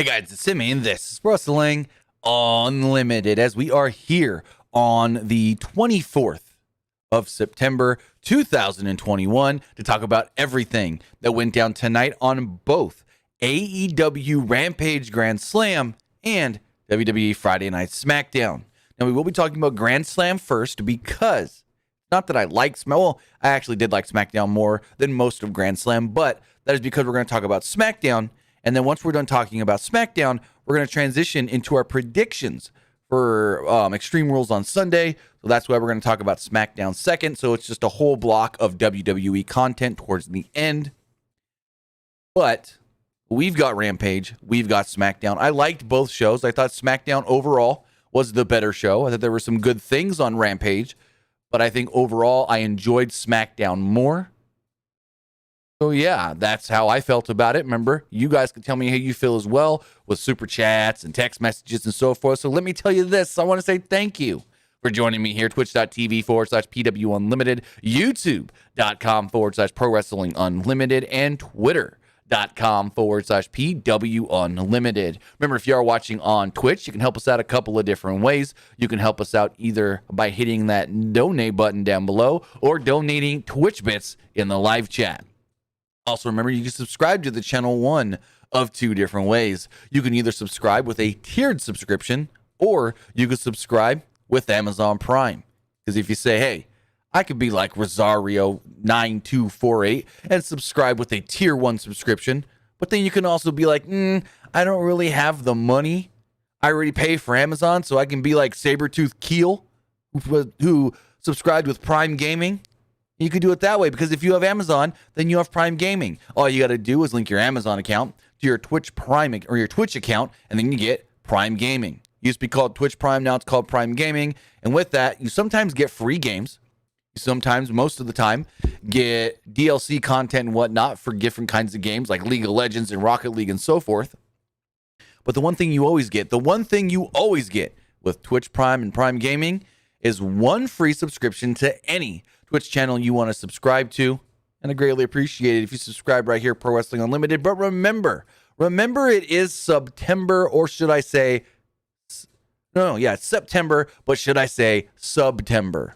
Hey guys, it's Sammy, and this is Wrestling Unlimited, as we are here on the 24th of September 2021 to talk about everything that went down tonight on both AEW Rampage Grand Slam and WWE Friday Night Smackdown. Now, we will be talking about Grand Slam first because, not that I like I actually did like Smackdown more than most of Grand Slam, but that is because we're going to talk about Smackdown. And then once we're done talking about Smackdown, we're going to transition into our predictions for Extreme Rules on Sunday. So that's why we're going to talk about Smackdown second. So it's just a whole block of WWE content towards the end. But we've got Rampage. We've got Smackdown. I liked both shows. I thought Smackdown overall was the better show. I thought there were some good things on Rampage. But I think overall I enjoyed Smackdown more. So yeah, that's how I felt about it. Remember, you guys can tell me how you feel as well with super chats and text messages and so forth. So let me tell you this. I want to say thank you for joining me here. Twitch.tv/PWU Unlimited, YouTube.com/Pro Wrestling Unlimited, and Twitter.com/PW Unlimited. Remember, if you are watching on Twitch, you can help us out a couple of different ways. You can help us out either by hitting that donate button down below or donating Twitch bits in the live chat. Also, remember, you can subscribe to the channel one of two different ways. You can either subscribe with a tiered subscription, or you can subscribe with Amazon Prime. Because if you say, hey, I could be like Rosario9248 and subscribe with a tier one subscription, but then you can also be like, I don't really have the money. I already pay for Amazon, so I can be like Sabretooth Keel, who subscribed with Prime Gaming. You could do it that way, because if you have Amazon, then you have Prime Gaming. All you got to do is link your Amazon account to your Twitch Prime or your Twitch account, and then you get Prime Gaming. It used to be called Twitch Prime, now it's called Prime Gaming. And with that, you sometimes get free games. You sometimes, most of the time, get DLC content and whatnot for different kinds of games like League of Legends and Rocket League and so forth. But the one thing you always get with Twitch Prime and Prime Gaming is one free subscription to any Twitch channel you want to subscribe to, and I greatly appreciate it if you subscribe right here, Pro Wrestling Unlimited. But remember it is September, or should I say, it's September, but should I say Subtember?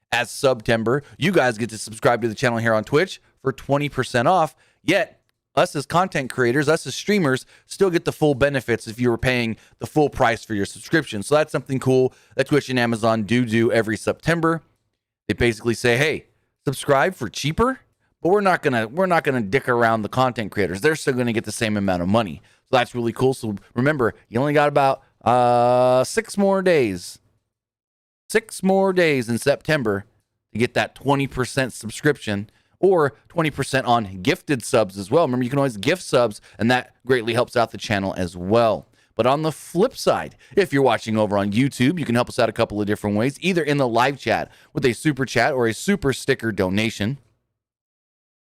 As Subtember, you guys get to subscribe to the channel here on Twitch for 20% off, yet us as content creators, us as streamers, still get the full benefits if you were paying the full price for your subscription. So that's something cool that Twitch and Amazon do every September. They basically say, hey, subscribe for cheaper, but we're not gonna dick around the content creators. They're still gonna get the same amount of money. So that's really cool. So remember, you only got about 6 more days. 6 more days in September to get that 20% subscription, or 20% on gifted subs as well. Remember, you can always gift subs, and that greatly helps out the channel as well. But on the flip side, if you're watching over on YouTube, you can help us out a couple of different ways, either in the live chat with a super chat or a super sticker donation,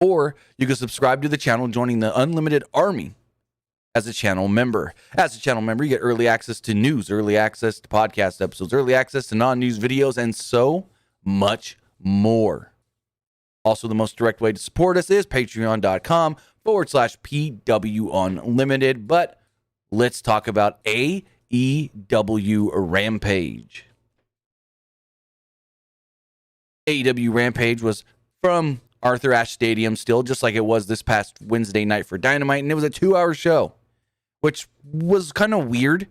or you can subscribe to the channel, joining the Unlimited Army as a channel member. As a channel member, you get early access to news, early access to podcast episodes, early access to non-news videos, and so much more. Also, the most direct way to support us is patreon.com/PW Unlimited. But let's talk about AEW Rampage. AEW Rampage was from Arthur Ashe Stadium still, just like it was this past Wednesday night for Dynamite, and it was a 2-hour show, which was kind of weird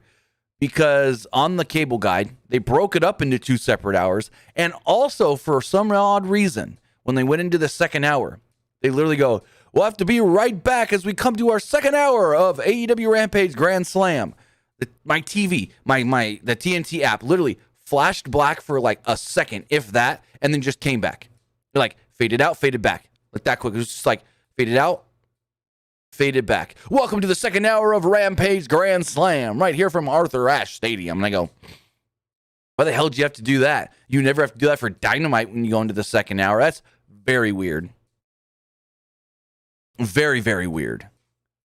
because on the cable guide, they broke it up into 2 separate hours, and also for some odd reason, when they went into the second hour, they literally go, we'll have to be right back as we come to our second hour of AEW Rampage Grand Slam. My TV, the TNT app literally flashed black for like a second, if that, and then just came back. They're like, faded out, faded back. Like that quick. It was just like, faded out, faded back. Welcome to the second hour of Rampage Grand Slam, right here from Arthur Ashe Stadium. And I go, why the hell did you have to do that? You never have to do that for Dynamite when you go into the second hour. That's very weird. Very, very weird.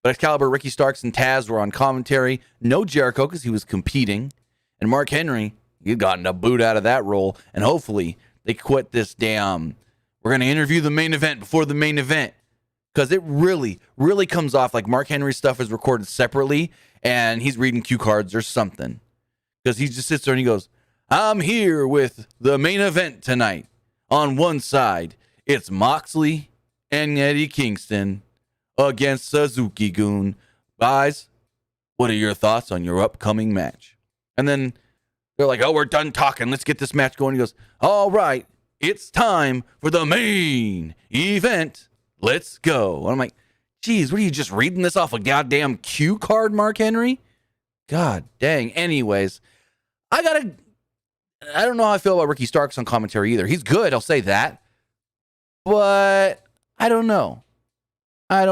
But Excalibur, Ricky Starks, and Taz were on commentary. No Jericho because he was competing. And Mark Henry, he gotten a boot out of that role. And hopefully they quit this damn, we're going to interview the main event before the main event because it really, really comes off like Mark Henry's stuff is recorded separately and he's reading cue cards or something. Because he just sits there and he goes, I'm here with the main event tonight. On one side, it's Moxley and Eddie Kingston against Suzuki-gun. Guys, what are your thoughts on your upcoming match? And then they're like, oh, we're done talking. Let's get this match going. He goes, all right, it's time for the main event. Let's go. And I'm like, geez, what are you just reading this off a goddamn cue card, Mark Henry? God dang. Anyways, I don't know how I feel about Ricky Starks on commentary either. He's good, I'll say that. But I don't know. I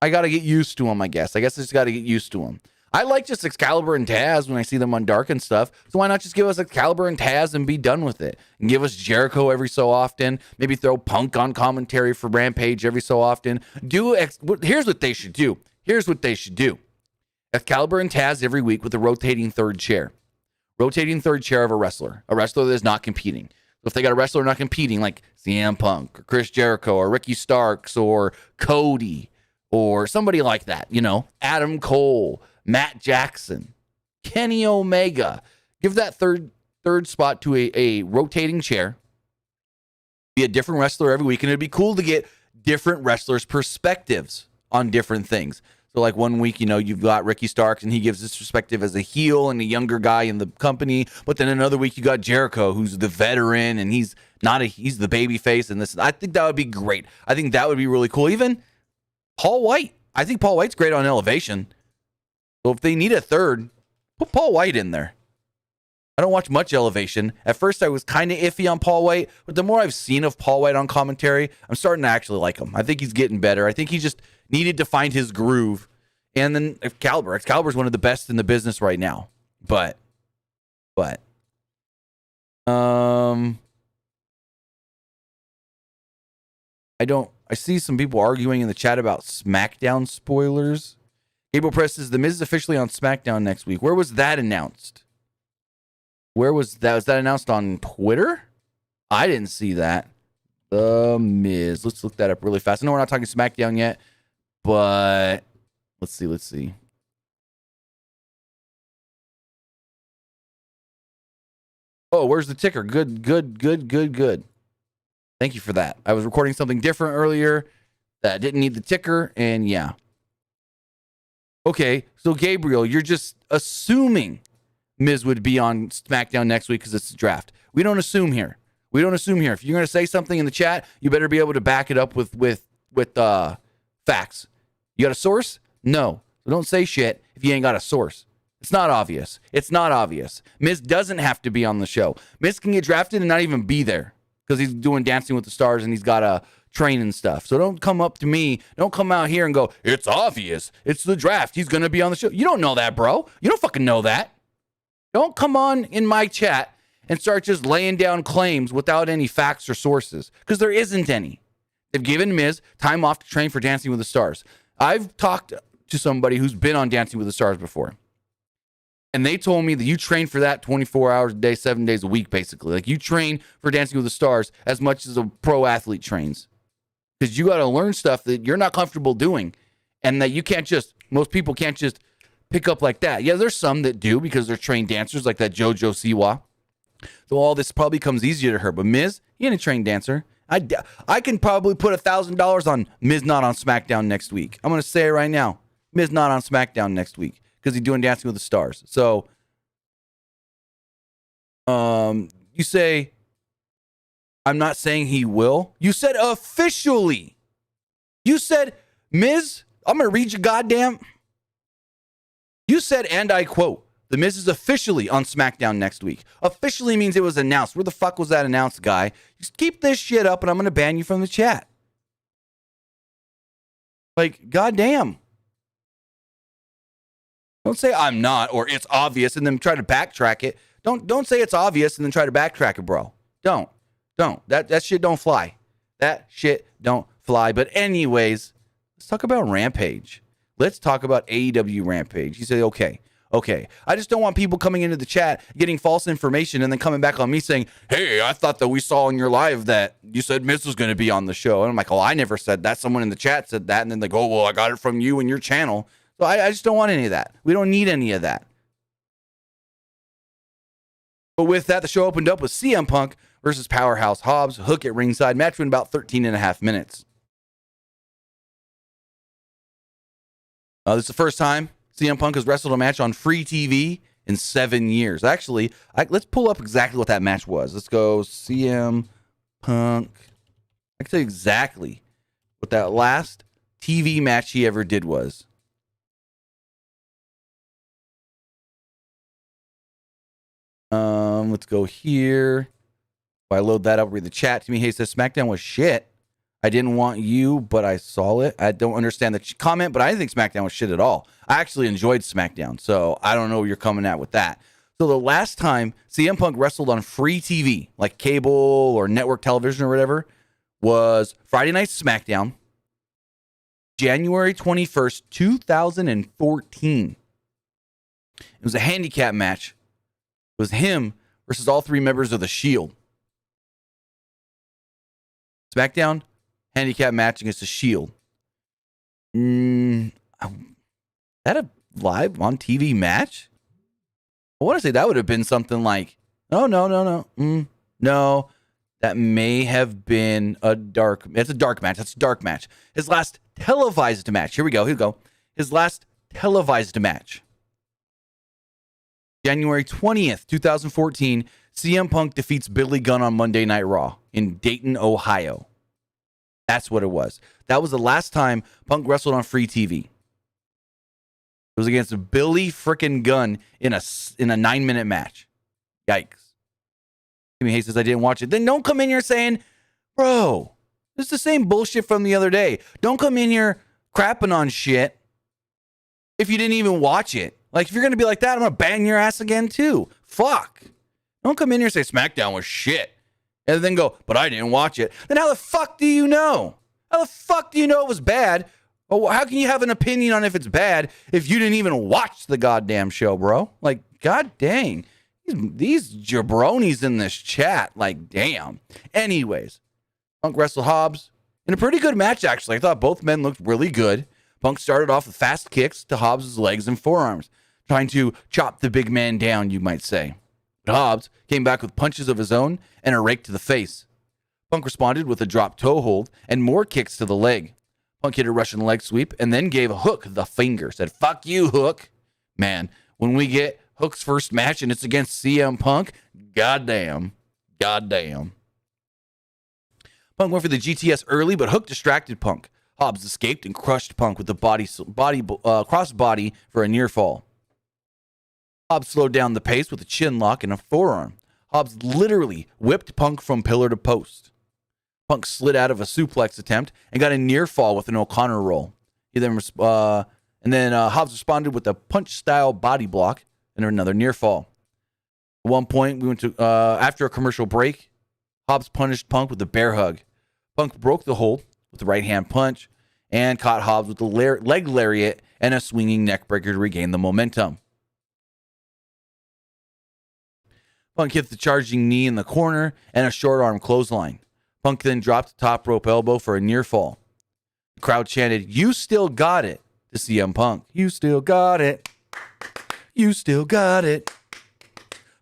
got to get used to him, I guess. I just got to get used to him. I like just Excalibur and Taz when I see them on Dark and stuff. So why not just give us Excalibur and Taz and be done with it? And give us Jericho every so often. Maybe throw Punk on commentary for Rampage every so often. Here's what they should do. Excalibur and Taz every week with a rotating third chair. Rotating third chair of a wrestler that is not competing. So if they got a wrestler not competing, like CM Punk or Chris Jericho or Ricky Starks or Cody or somebody like that, Adam Cole, Matt Jackson, Kenny Omega, give that third spot to a rotating chair. Be a different wrestler every week, and it'd be cool to get different wrestlers' perspectives on different things. So like one week, you've got Ricky Starks and he gives his perspective as a heel and a younger guy in the company. But then another week you got Jericho, who's the veteran and he's the baby face. And this, I think that would be great. I think that would be really cool. Even Paul White. I think Paul White's great on Elevation. So if they need a third, put Paul White in there. I don't watch much Elevation. At first I was kind of iffy on Paul White, but the more I've seen of Paul White on commentary, I'm starting to actually like him. I think he's getting better. I think he just needed to find his groove. And then Excalibur's one of the best in the business right now. But I see some people arguing in the chat about SmackDown spoilers. Gable Press says The Miz is officially on SmackDown next week. Where was that announced? Where was that? Was that announced on Twitter? I didn't see that. The Miz. Let's look that up really fast. I know we're not talking SmackDown yet, but let's see. Oh, where's the ticker? Good. Thank you for that. I was recording something different earlier that didn't need the ticker, and yeah. Okay, so Gabriel, you're just assuming Miz would be on SmackDown next week because it's a draft. We don't assume here. If you're going to say something in the chat, you better be able to back it up with facts. You got a source? No. So don't say shit if you ain't got a source. It's not obvious. Miz doesn't have to be on the show. Miz can get drafted and not even be there because he's doing Dancing with the Stars and he's got a train and stuff. So don't come up to me. Don't come out here and go, it's obvious. It's the draft. He's going to be on the show. You don't know that, bro. You don't fucking know that. Don't come on in my chat and start just laying down claims without any facts or sources because there isn't any. They've given Miz time off to train for Dancing with the Stars. I've talked to somebody who's been on Dancing with the Stars before, and they told me that you train for that 24 hours a day, 7 days a week, basically. Like you train for Dancing with the Stars as much as a pro athlete trains because you got to learn stuff that you're not comfortable doing and that most people can't just pick up like that. Yeah, there's some that do because they're trained dancers like that JoJo Siwa. So all this probably comes easier to her. But Miz, he ain't a trained dancer. I can probably put $1,000 on Miz not on SmackDown next week. I'm going to say it right now. Miz not on SmackDown next week because he's doing Dancing with the Stars. So you say, I'm not saying he will. You said officially. You said, Miz, I'm going to read your goddamn. You said, and I quote, The Miz is officially on SmackDown next week. Officially means it was announced. Where the fuck was that announced, guy? Just keep this shit up and I'm going to ban you from the chat. Like, goddamn. Don't say I'm not or it's obvious and then try to backtrack it. Don't say it's obvious and then try to backtrack it, bro. Don't. That shit don't fly. That shit don't fly. But anyways, let's talk about Rampage. Let's talk about AEW Rampage. You say, okay, Okay. I just don't want people coming into the chat getting false information and then coming back on me saying, hey, I thought that we saw in your live that you said Miz was going to be on the show. And I'm like, oh, I never said that. Someone in the chat said that. And then they go, well, I got it from you and your channel. So I just don't want any of that. We don't need any of that. But with that, the show opened up with CM Punk versus Powerhouse Hobbs. Hook at ringside. Match went about 13 and a half minutes. This is the first time CM Punk has wrestled a match on free TV in 7 years. Actually, let's pull up exactly what that match was. Let's go CM Punk. I can tell you exactly what that last TV match he ever did was. Let's go here. If I load that up, read the chat to me. Hey, says SmackDown was shit. I didn't want you, but I saw it. I don't understand the comment, but I didn't think SmackDown was shit at all. I actually enjoyed SmackDown, so I don't know what you're coming at with that. So the last time CM Punk wrestled on free TV, like cable or network television or whatever, was Friday Night SmackDown, January 21st, 2014. It was a handicap match. It was him versus all three members of the Shield. SmackDown handicap match against the Shield. That a live on TV match? I want to say that would have been something like, oh, no. That may have been it's a dark match. That's a dark match. His last televised match. Here we go. His last televised match. January 20th, 2014, CM Punk defeats Billy Gunn on Monday Night Raw in Dayton, Ohio. That's what it was. That was the last time Punk wrestled on free TV. It was against Billy frickin' Gunn in a 9-minute match. Yikes. Jimmy Hayes says, I didn't watch it. Then don't come in here saying, bro, this is the same bullshit from the other day. Don't come in here crapping on shit if you didn't even watch it. Like, if you're going to be like that, I'm going to bang your ass again, too. Fuck. Don't come in here and say SmackDown was shit. And then go, but I didn't watch it. Then how the fuck do you know? How the fuck do you know it was bad? Or how can you have an opinion on if it's bad if you didn't even watch the goddamn show, bro? Like, god dang. These jabronis in this chat, like, damn. Anyways, Punk wrestled Hobbs in a pretty good match, actually. I thought both men looked really good. Punk started off with fast kicks to Hobbs' legs and forearms, trying to chop the big man down, you might say. But Hobbs came back with punches of his own and a rake to the face. Punk responded with a drop toe hold and more kicks to the leg. Punk hit a Russian leg sweep and then gave Hook the finger. Said, fuck you, Hook. Man, when we get Hook's first match and it's against CM Punk, goddamn. Punk went for the GTS early, but Hook distracted Punk. Hobbs escaped and crushed Punk with the crossbody for a near fall. Hobbs slowed down the pace with a chin lock and a forearm. Hobbs literally whipped Punk from pillar to post. Punk slid out of a suplex attempt and got a near fall with an O'Connor roll. Hobbs responded with a punch-style body block and another near fall. At one point, we went to after a commercial break, Hobbs punished Punk with a bear hug. Punk broke the hold with the right-hand punch and caught Hobbs with the leg lariat and a swinging neckbreaker to regain the momentum. Punk hit the charging knee in the corner and a short arm clothesline. Punk then dropped the top rope elbow for a near fall. The crowd chanted, "You still got it," to CM Punk. You still got it. You still got it.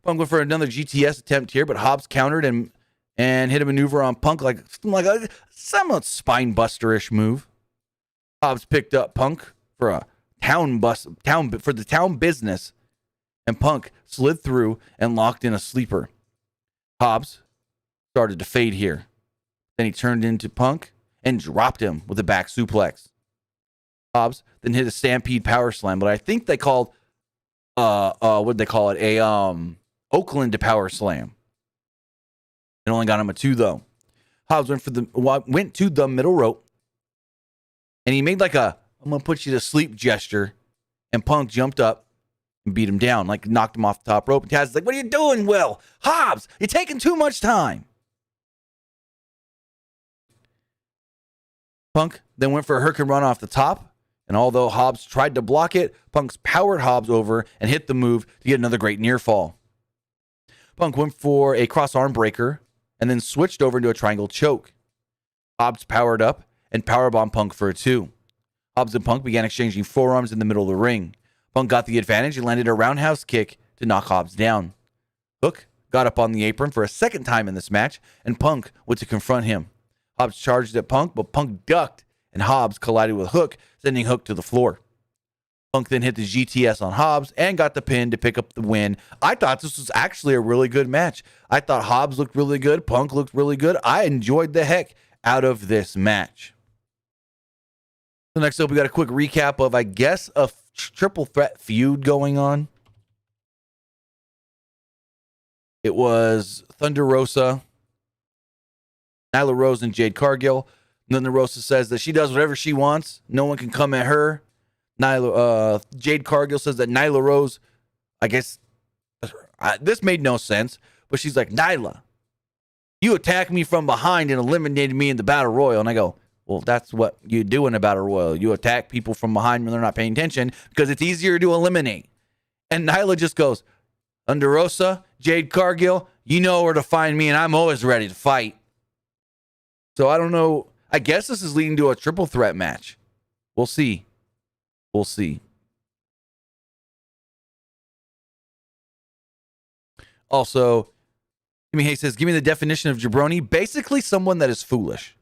Punk went for another GTS attempt here, but Hobbs countered and hit a maneuver on Punk like a somewhat spine-buster-ish move. Hobbs picked up Punk for a town business, and Punk slid through and locked in a sleeper. Hobbs started to fade here. Then he turned into Punk and dropped him with a back suplex. Hobbs then hit a stampede power slam, but I think they called what did they call it? A Oakland power slam. It only got him a 2 though. Hobbs went to the middle rope, and he made like a "I'm gonna put you to sleep" gesture, and Punk jumped up and beat him down, like knocked him off the top rope. And Taz is like, "What are you doing, Will? Hobbs, you're taking too much time." Punk then went for a hurricane run off the top And although Hobbs tried to block it, Punk's powered Hobbs over and hit the move to get another great near fall. Punk went for a cross arm breaker and then switched over into a triangle choke. Hobbs powered up and powerbombed Punk for a 2. Hobbs and Punk began exchanging forearms in the middle of the ring. Punk got the advantage and landed a roundhouse kick to knock Hobbs down. Hook got up on the apron for a second time in this match, and Punk went to confront him. Hobbs charged at Punk, but Punk ducked, and Hobbs collided with Hook, sending Hook to the floor. Punk then hit the GTS on Hobbs and got the pin to pick up the win. I thought this was actually a really good match. I thought Hobbs looked really good. Punk looked really good. I enjoyed the heck out of this match. So next up, we got a quick recap of, I guess, a triple threat feud going on. It was Thunder Rosa, Nyla Rose, and Jade Cargill. Thunder Rosa says that she does whatever she wants. No one can come at her. Jade Cargill says that Nyla Rose, I guess, this made no sense, but she's like, Nyla, you attacked me from behind and eliminated me in the Battle Royal. And I go, well, that's what you do in a Battle Royal. You attack people from behind when they're not paying attention because it's easier to eliminate. And Nyla just goes, Thunder Rosa, Jade Cargill, you know where to find me, and I'm always ready to fight. So I don't know. I guess this is leading to a triple threat match. We'll see. We'll see. Also, Jimmy Hayes says, give me the definition of jabroni. Basically, someone that is foolish.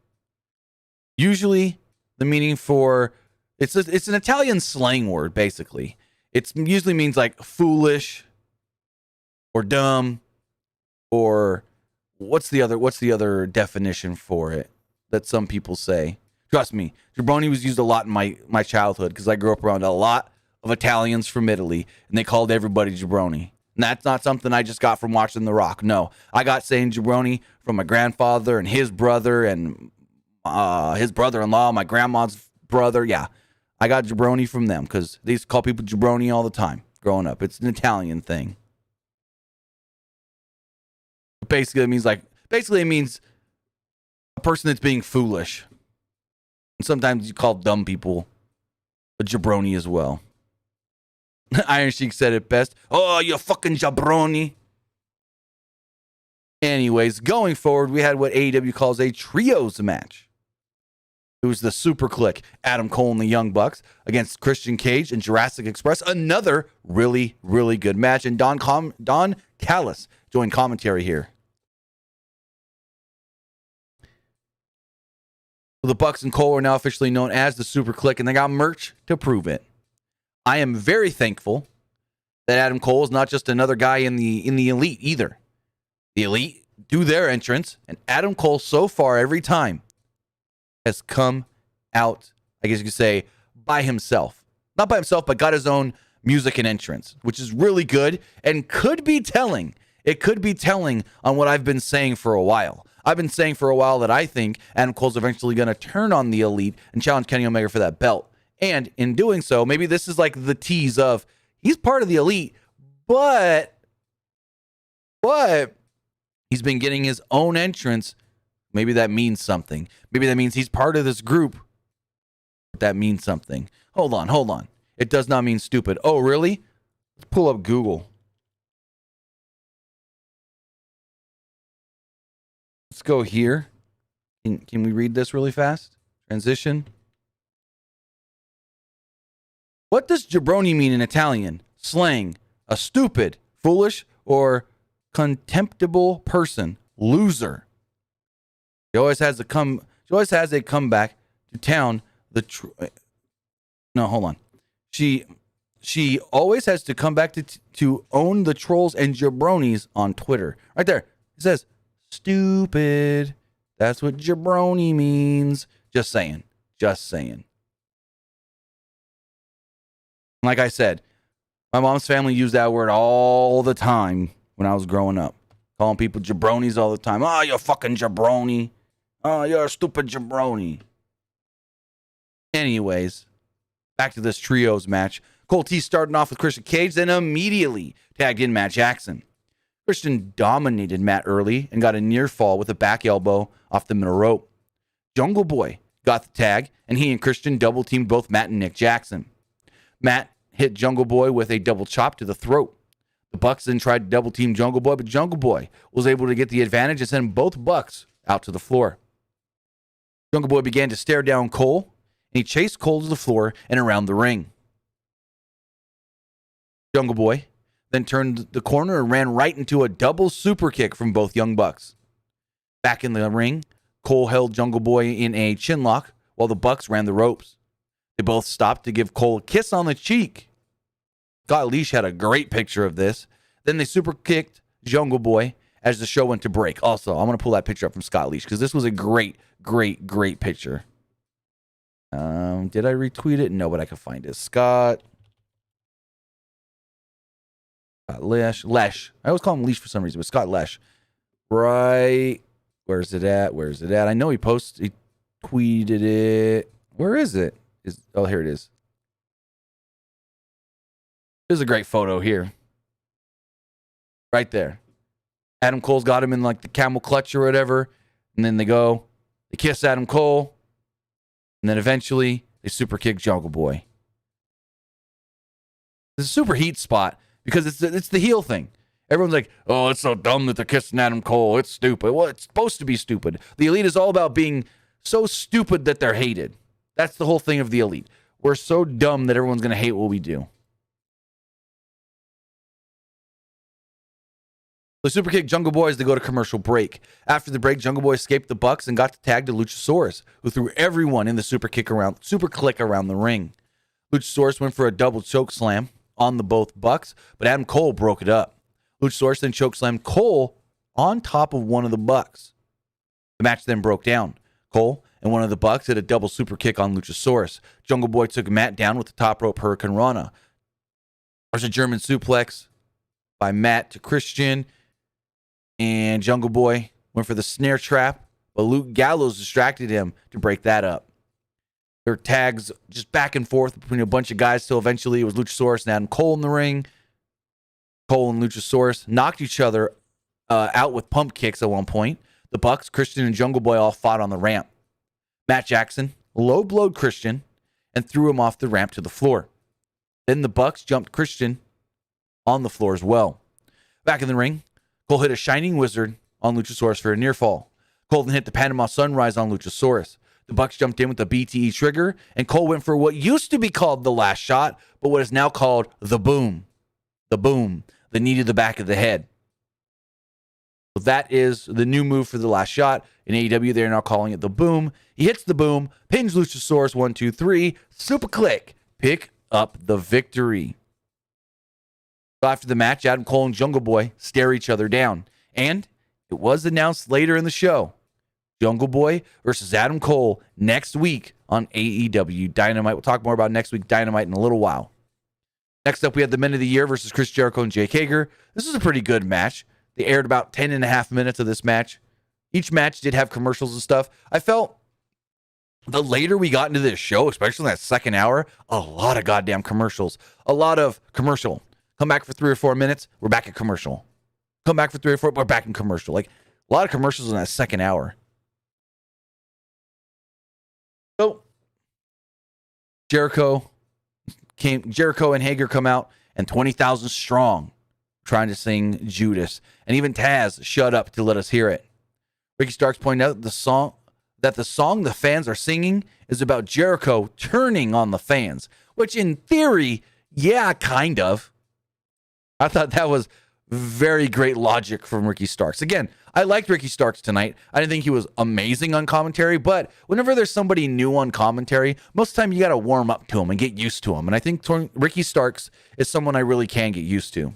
Usually, the meaning for it's an Italian slang word. Basically, it usually means like foolish or dumb, or what's the other definition for it that some people say? Trust me, jabroni was used a lot in my childhood because I grew up around a lot of Italians from Italy, and they called everybody jabroni. And that's not something I just got from watching The Rock. No, I got saying jabroni from my grandfather and his brother and his brother-in-law, my grandma's brother. Yeah, I got jabroni from them because they used to call people jabroni all the time growing up. It's an Italian thing. Basically, it means a person that's being foolish. And sometimes you call dumb people a jabroni as well. Iron Sheik said it best. Oh, you fucking jabroni. Anyways, going forward, we had what AEW calls a trios match. It was the Super Click, Adam Cole and the Young Bucks against Christian Cage and Jurassic Express. Another really, really good match. And Don Callis joined commentary here. The Bucks and Cole are now officially known as the Super Click, and they got merch to prove it. I am very thankful that Adam Cole is not just another guy in the Elite either. The Elite do their entrance, and Adam Cole so far every time has come out, I guess you could say, by himself. Not by himself, but got his own music and entrance, which is really good and could be telling. It could be telling on what I've been saying for a while. I've been saying for a while that I think Adam Cole's eventually going to turn on the Elite and challenge Kenny Omega for that belt. And in doing so, maybe this is like the tease of he's part of the Elite, but he's been getting his own entrance. Maybe that means something. Maybe that means he's part of this group. That means something. Hold on. It does not mean stupid. Oh, really? Let's pull up Google. Let's go here. Can we read this really fast? Transition. What does jabroni mean in Italian? Slang. A stupid, foolish, or contemptible person. Loser. She always has a comeback to town. No, hold on. She always has to come back to own the trolls and jabronis on Twitter. Right there. It says stupid. That's what jabroni means. Just saying. Like I said, my mom's family used that word all the time when I was growing up. Calling people jabronis all the time. Oh, you're a fucking jabroni. Oh, you're a stupid jabroni. Anyways, back to this trios match. Cole T starting off with Christian Cage, then immediately tagged in Matt Jackson. Christian dominated Matt early and got a near fall with a back elbow off the middle rope. Jungle Boy got the tag, and he and Christian double-teamed both Matt and Nick Jackson. Matt hit Jungle Boy with a double chop to the throat. The Bucks then tried to double-team Jungle Boy, but Jungle Boy was able to get the advantage and send both Bucks out to the floor. Jungle Boy began to stare down Cole, and he chased Cole to the floor and around the ring. Jungle Boy then turned the corner and ran right into a double super kick from both Young Bucks. Back in the ring, Cole held Jungle Boy in a chin lock while the Bucks ran the ropes. They both stopped to give Cole a kiss on the cheek. Scott Leash had a great picture of this. Then they super kicked Jungle Boy as the show went to break. Also, I'm going to pull that picture up from Scott Leash because this was a great picture. Did I retweet it? No, but I can find it. Scott Lesh. I always call him Leash for some reason, but Scott Lesh. Right. Where's it at? I know he tweeted it. Where is it? Here it is. There's a great photo here. Right there. Adam Cole's got him in like the camel clutch or whatever. And then they kiss Adam Cole. And then eventually they super kick Jungle Boy. It's a super heat spot because it's the heel thing. Everyone's like, oh, it's so dumb that they're kissing Adam Cole. It's stupid. Well, it's supposed to be stupid. The Elite is all about being so stupid that they're hated. That's the whole thing of the Elite. We're so dumb that everyone's going to hate what we do. The super kick Jungle Boy as they go to commercial break. After the break, Jungle Boy escaped the Bucks and got the tag to Luchasaurus, who threw everyone in the super click around the ring. Luchasaurus went for a double choke slam on the both Bucks, but Adam Cole broke it up. Luchasaurus then chokeslammed Cole on top of one of the Bucks. The match then broke down. Cole and one of the Bucks hit a double super kick on Luchasaurus. Jungle Boy took Matt down with the top rope Hurricane Rana. There's a German suplex by Matt to Christian, and Jungle Boy went for the snare trap, but Luke Gallows distracted him to break that up. There were tags just back and forth between a bunch of guys till eventually it was Luchasaurus and Adam Cole in the ring. Cole and Luchasaurus knocked each other out with pump kicks at one point. The Bucks, Christian, and Jungle Boy all fought on the ramp. Matt Jackson low-blowed Christian and threw him off the ramp to the floor. Then the Bucks jumped Christian on the floor as well. Back in the ring, Cole hit a Shining Wizard on Luchasaurus for a near fall. Cole then hit the Panama Sunrise on Luchasaurus. The Bucks jumped in with the BTE trigger, and Cole went for what used to be called the last shot, but what is now called the boom. The boom. The knee to the back of the head. So that is the new move for the last shot. In AEW, they're now calling it the boom. He hits the boom, pins Luchasaurus 1, 2, 3, super click, pick up the victory. So after the match, Adam Cole and Jungle Boy stare each other down. And it was announced later in the show, Jungle Boy versus Adam Cole next week on AEW Dynamite. We'll talk more about next week Dynamite in a little while. Next up, we had the Men of the Year versus Chris Jericho and Jake Hager. This was a pretty good match. They aired about 10 and a half minutes of this match. Each match did have commercials and stuff. I felt the later we got into this show, especially in that second hour, a lot of goddamn commercials. A lot of commercial. Come back for 3 or 4 minutes, we're back at commercial. Come back for 3 or 4, we're back in commercial. Like, a lot of commercials in that second hour. So, Jericho and Hager come out, and 20,000 strong, trying to sing Judas. And even Taz shut up to let us hear it. Ricky Starks pointed out that the song the fans are singing is about Jericho turning on the fans, which in theory, yeah, kind of. I thought that was very great logic from Ricky Starks. Again, I liked Ricky Starks tonight. I didn't think he was amazing on commentary, but whenever there's somebody new on commentary, most of the time you got to warm up to him and get used to him. And I think Ricky Starks is someone I really can get used to.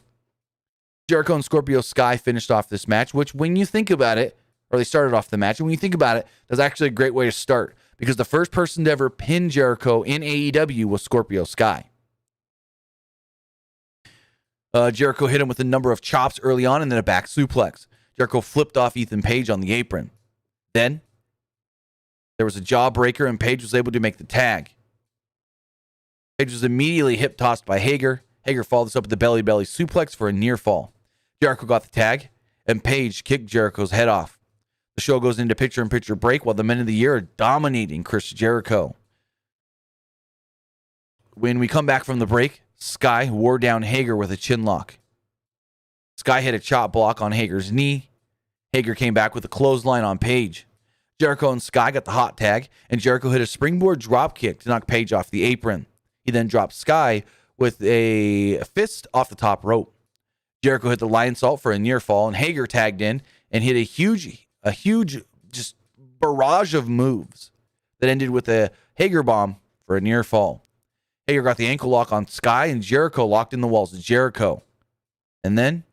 Jericho and Scorpio Sky finished off this match, which when you think about it, or they started off the match, and when you think about it, that's actually a great way to start because the first person to ever pin Jericho in AEW was Scorpio Sky. Jericho hit him with a number of chops early on and then a back suplex. Jericho flipped off Ethan Page on the apron. Then there was a jawbreaker and Page was able to make the tag. Page was immediately hip tossed by Hager. Hager followed this up with the belly suplex for a near fall. Jericho got the tag and Page kicked Jericho's head off. The show goes into picture-in-picture break while the men of the year are dominating Chris Jericho. When we come back from the break, Sky wore down Hager with a chin lock. Sky hit a chop block on Hager's knee. Hager came back with a clothesline on Paige. Jericho and Sky got the hot tag, and Jericho hit a springboard drop kick to knock Paige off the apron. He then dropped Sky with a fist off the top rope. Jericho hit the lion salt for a near fall, and Hager tagged in and hit a huge just barrage of moves that ended with a Hager bomb for a near fall. Hager got the ankle lock on Sky, and Jericho locked in the walls of Jericho. And then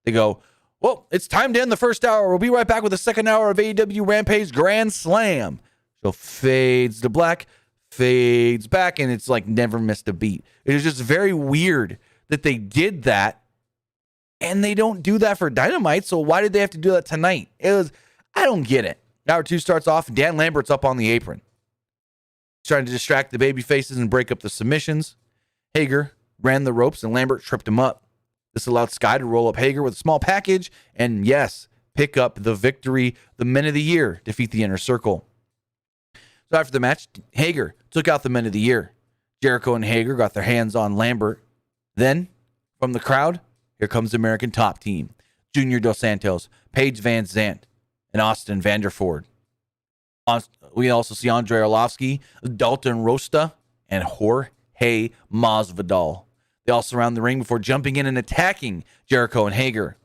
they go, well, it's time to end the first hour. We'll be right back with the second hour of AEW Rampage Grand Slam. So fades to black, fades back, and it's like never missed a beat. It is just very weird that they did that, and they don't do that for Dynamite, so why did they have to do that tonight? I don't get it. Hour 2 starts off, Dan Lambert's up on the apron, trying to distract the baby faces and break up the submissions. Hager ran the ropes, and Lambert tripped him up. This allowed Sky to roll up Hager with a small package, and yes, pick up the victory. The men of the year defeat the Inner Circle. So after the match, Hager took out the men of the year. Jericho and Hager got their hands on Lambert. Then, from the crowd, here comes the American Top Team. Junior Dos Santos, Paige Van Zant, and Austin Vanderford. We also see Andre Arlovsky, Dalton Rosta, and Jorge Masvidal. They all surround the ring before jumping in and attacking Jericho and Hager.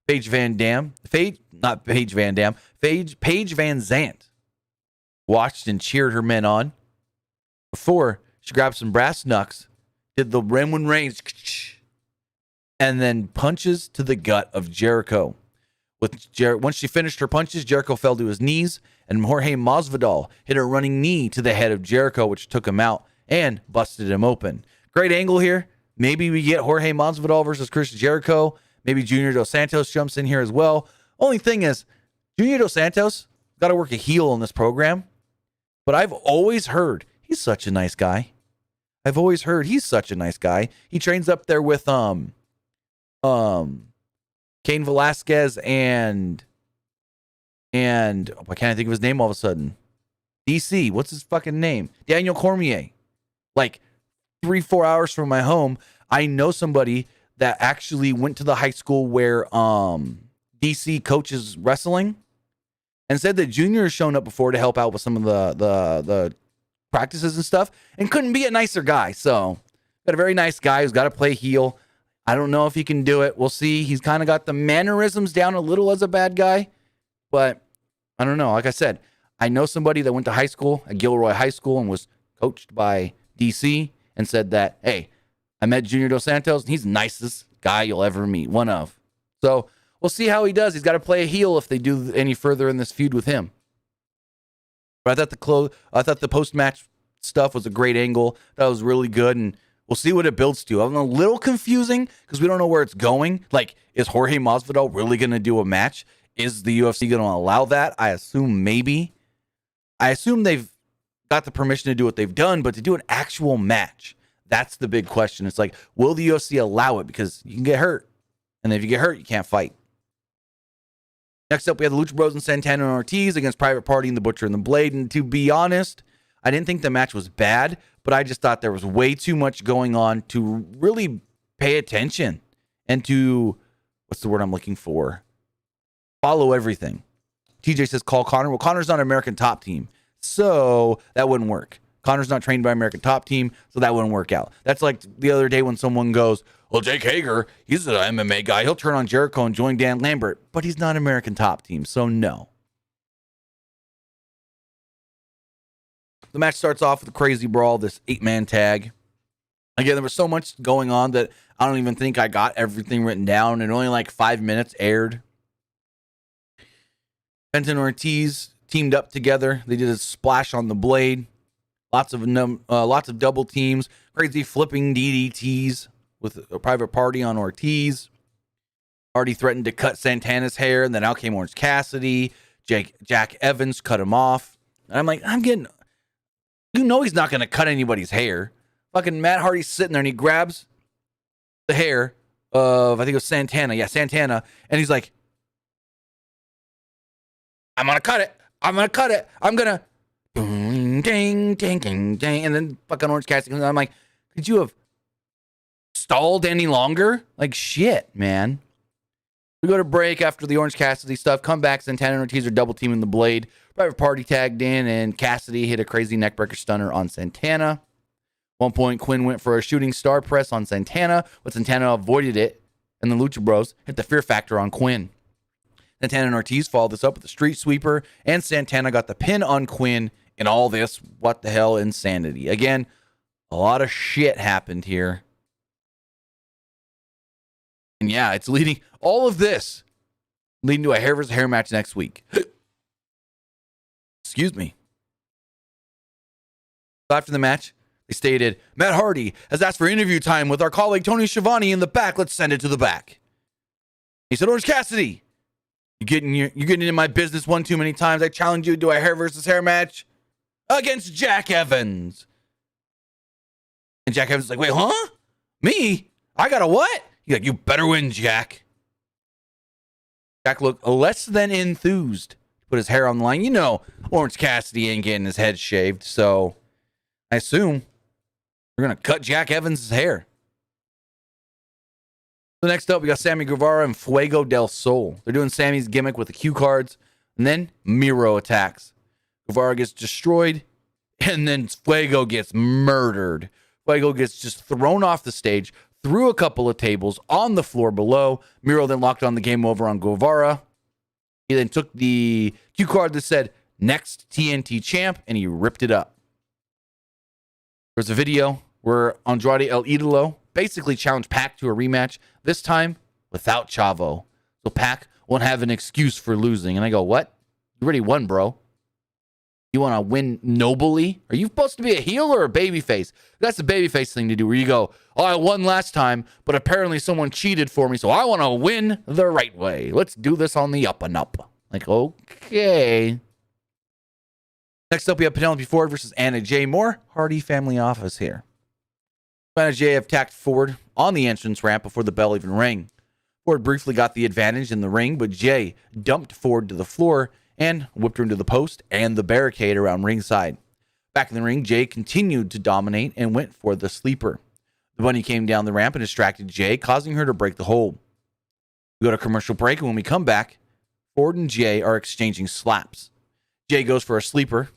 Paige Van Zant watched and cheered her men on before she grabbed some brass knucks, did the Roman Reigns, and then punches to the gut of Jericho. Once she finished her punches, Jericho fell to his knees, and Jorge Masvidal hit a running knee to the head of Jericho, which took him out and busted him open. Great angle here. Maybe we get Jorge Masvidal versus Chris Jericho. Maybe Junior Dos Santos jumps in here as well. Only thing is, Junior Dos Santos got to work a heel in this program, but I've always heard he's such a nice guy. He trains up there with Cain Velasquez and why can't I think of his name all of a sudden? DC, what's his fucking name? Daniel Cormier. Like 3-4 hours from my home, I know somebody that actually went to the high school where DC coaches wrestling, and said that Junior has shown up before to help out with some of the practices and stuff, and couldn't be a nicer guy. So got a very nice guy who's got to play heel. I don't know if he can do it. We'll see. He's kind of got the mannerisms down a little as a bad guy, but I don't know. Like I said, I know somebody that went to high school at Gilroy High School and was coached by DC, and said that, hey, I met Junior Dos Santos, and he's the nicest guy you'll ever meet. One of. So we'll see how he does. He's got to play a heel if they do any further in this feud with him. But I thought the post-match stuff was a great angle. That was really good, and we'll see what it builds to. I'm a little confusing because we don't know where it's going. Like, is Jorge Masvidal really going to do a match? Is the UFC going to allow that? I assume maybe. I assume they've got the permission to do what they've done, but to do an actual match, that's the big question. It's like, will the UFC allow it? Because you can get hurt, and if you get hurt, you can't fight. Next up, we have the Lucha Bros and Santana and Ortiz against Private Party and the Butcher and the Blade. And to be honest, I didn't think the match was bad, but I just thought there was way too much going on to really pay attention and to, what's the word I'm looking for? Follow everything. TJ says, call Connor. Well, Connor's not an American Top Team, so that wouldn't work. Connor's not trained by American Top Team, so that wouldn't work out. That's like the other day when someone goes, well, Jake Hager, he's an MMA guy. He'll turn on Jericho and join Dan Lambert, but he's not American Top Team, so no. The match starts off with a crazy brawl, this 8-man tag. Again, there was so much going on that I don't even think I got everything written down, and only like 5 minutes aired. Penta and Ortiz teamed up together. They did a splash on the Blade. Lots of double teams, crazy flipping DDTs with a Private Party on Ortiz. Already threatened to cut Santana's hair, and then out came Orange Cassidy. Jack Evans cut him off. And I'm like, you know he's not going to cut anybody's hair. Fucking Matt Hardy's sitting there, and he grabs the hair of, I think it was Santana. Yeah, Santana. And he's like, I'm gonna cut it. I'm gonna cut it. I'm gonna ding, ding, ding, ding, ding. And then fucking Orange Cassidy. I'm like, could you have stalled any longer? Like, shit, man. We go to break after the Orange Cassidy stuff. Come back. Santana and Ortiz are double teaming the Blade. Private Party tagged in, and Cassidy hit a crazy neckbreaker stunner on Santana. One point, Quinn went for a shooting star press on Santana, but Santana avoided it, and the Lucha Bros hit the Fear Factor on Quinn. Santana and Ortiz followed this up with a street sweeper, and Santana got the pin on Quinn in all this what the hell insanity. Again, a lot of shit happened here. And yeah, it's leading, all of this leading to a hair versus hair match next week. Excuse me. After the match, they stated, Matt Hardy has asked for interview time with our colleague Tony Schiavone in the back. Let's send it to the back. He said, Orange Cassidy, you're getting in my business one too many times. I challenge you to a hair versus hair match against Jack Evans. And Jack Evans is like, wait, huh? Me? I got a what? He's like, you better win, Jack. Jack looked less than enthused. Put his hair on the line. You know, Orange Cassidy ain't getting his head shaved, so I assume we're going to cut Jack Evans' hair. So next up, we got Sammy Guevara and Fuego del Sol. They're doing Sammy's gimmick with the cue cards, and then Miro attacks. Guevara gets destroyed, and then Fuego gets murdered. Fuego gets just thrown off the stage, through a couple of tables on the floor below. Miro then locked on the game over on Guevara. He then took the cue card that said, next TNT champ, and he ripped it up. There's a video where Andrade El Idolo basically challenged Pac to a rematch, this time without Chavo. So Pac won't have an excuse for losing. And I go, what? You already won, bro. You want to win nobly? Are you supposed to be a heel or a babyface? That's a babyface thing to do, where you go, oh, I won last time, but apparently someone cheated for me, so I want to win the right way. Let's do this on the up and up. Like, okay. Next up, we have Penelope Ford versus Anna Jay. More Hardy family office here. Anna Jay attacked Ford on the entrance ramp before the bell even rang. Ford briefly got the advantage in the ring, but Jay dumped Ford to the floor and whipped her into the post and the barricade around ringside. Back in the ring, Jay continued to dominate and went for the sleeper. The bunny came down the ramp and distracted Jay, causing her to break the hold. We go to commercial break, and when we come back, Ford and Jay are exchanging slaps. Jay goes for a sleeper,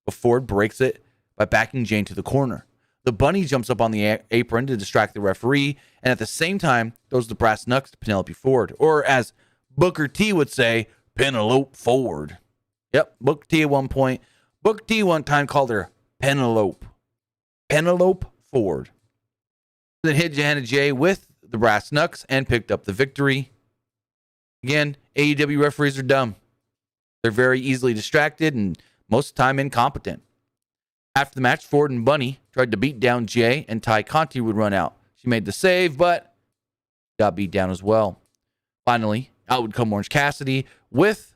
but Ford breaks it by backing Jay into the corner. The bunny jumps up on the apron to distract the referee, and at the same time, throws the brass knucks to Penelope Ford, or as Booker T would say, Penelope Ford. Yep, Booker T at one point. Booker T one time called her Penelope. Penelope Ford. Then hit Johanna Jay with the brass knucks and picked up the victory. Again, AEW referees are dumb. They're very easily distracted and most of the time incompetent. After the match, Ford and Bunny tried to beat down Jay, and Ty Conti would run out. She made the save, but got beat down as well. Finally, out would come Orange Cassidy with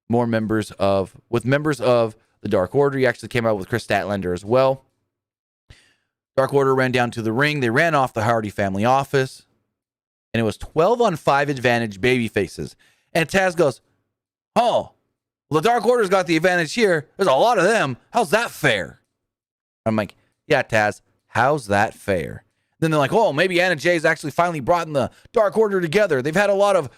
members of the Dark Order. He actually came out with Chris Statlander as well. Dark Order ran down to the ring. They ran off the Hardy family office, and it was 12-on-5 advantage baby faces. And Taz goes, oh, well, the Dark Order's got the advantage here. There's a lot of them. How's that fair? I'm like, yeah, Taz, how's that fair? Then they're like, oh, maybe Anna Jay's actually finally brought in the Dark Order together. They've had a lot of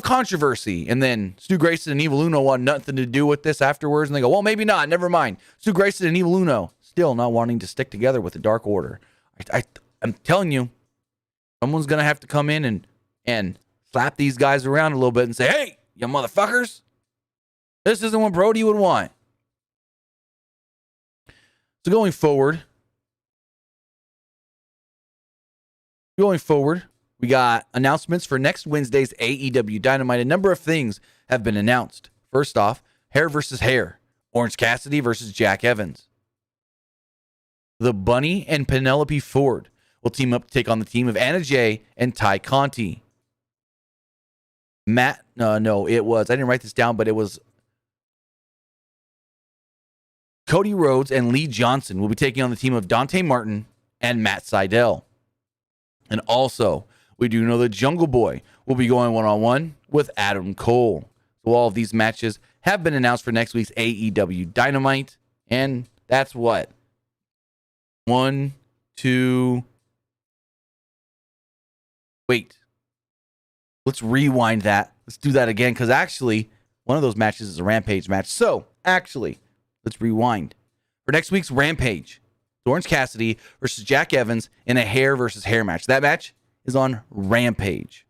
controversy. And then Stu Grayson and Evil Uno want nothing to do with this afterwards. And they go, well, maybe not. Never mind. Stu Grayson and Evil Uno still not wanting to stick together with the Dark Order. I'm telling you, someone's going to have to come in and slap these guys around a little bit and say, hey, you motherfuckers, this isn't what Brody would want. So going forward, we got announcements for next Wednesday's AEW Dynamite. A number of things have been announced. First off, hair versus hair. Orange Cassidy versus Jack Evans. The Bunny and Penelope Ford will team up to take on the team of Anna Jay and Ty Conti. I didn't write this down, but it was Cody Rhodes and Lee Johnson will be taking on the team of Dante Martin and Matt Sydal. And also, we do know that Jungle Boy will be going one-on-one with Adam Cole. So all of these matches have been announced for next week's AEW Dynamite. And that's what? 1, 2. Wait. Let's rewind that. Let's do that again, because actually, one of those matches is a Rampage match. So, actually, let's rewind. For next week's Rampage, Orange Cassidy versus Jack Evans in a hair versus hair match. That match is on Rampage.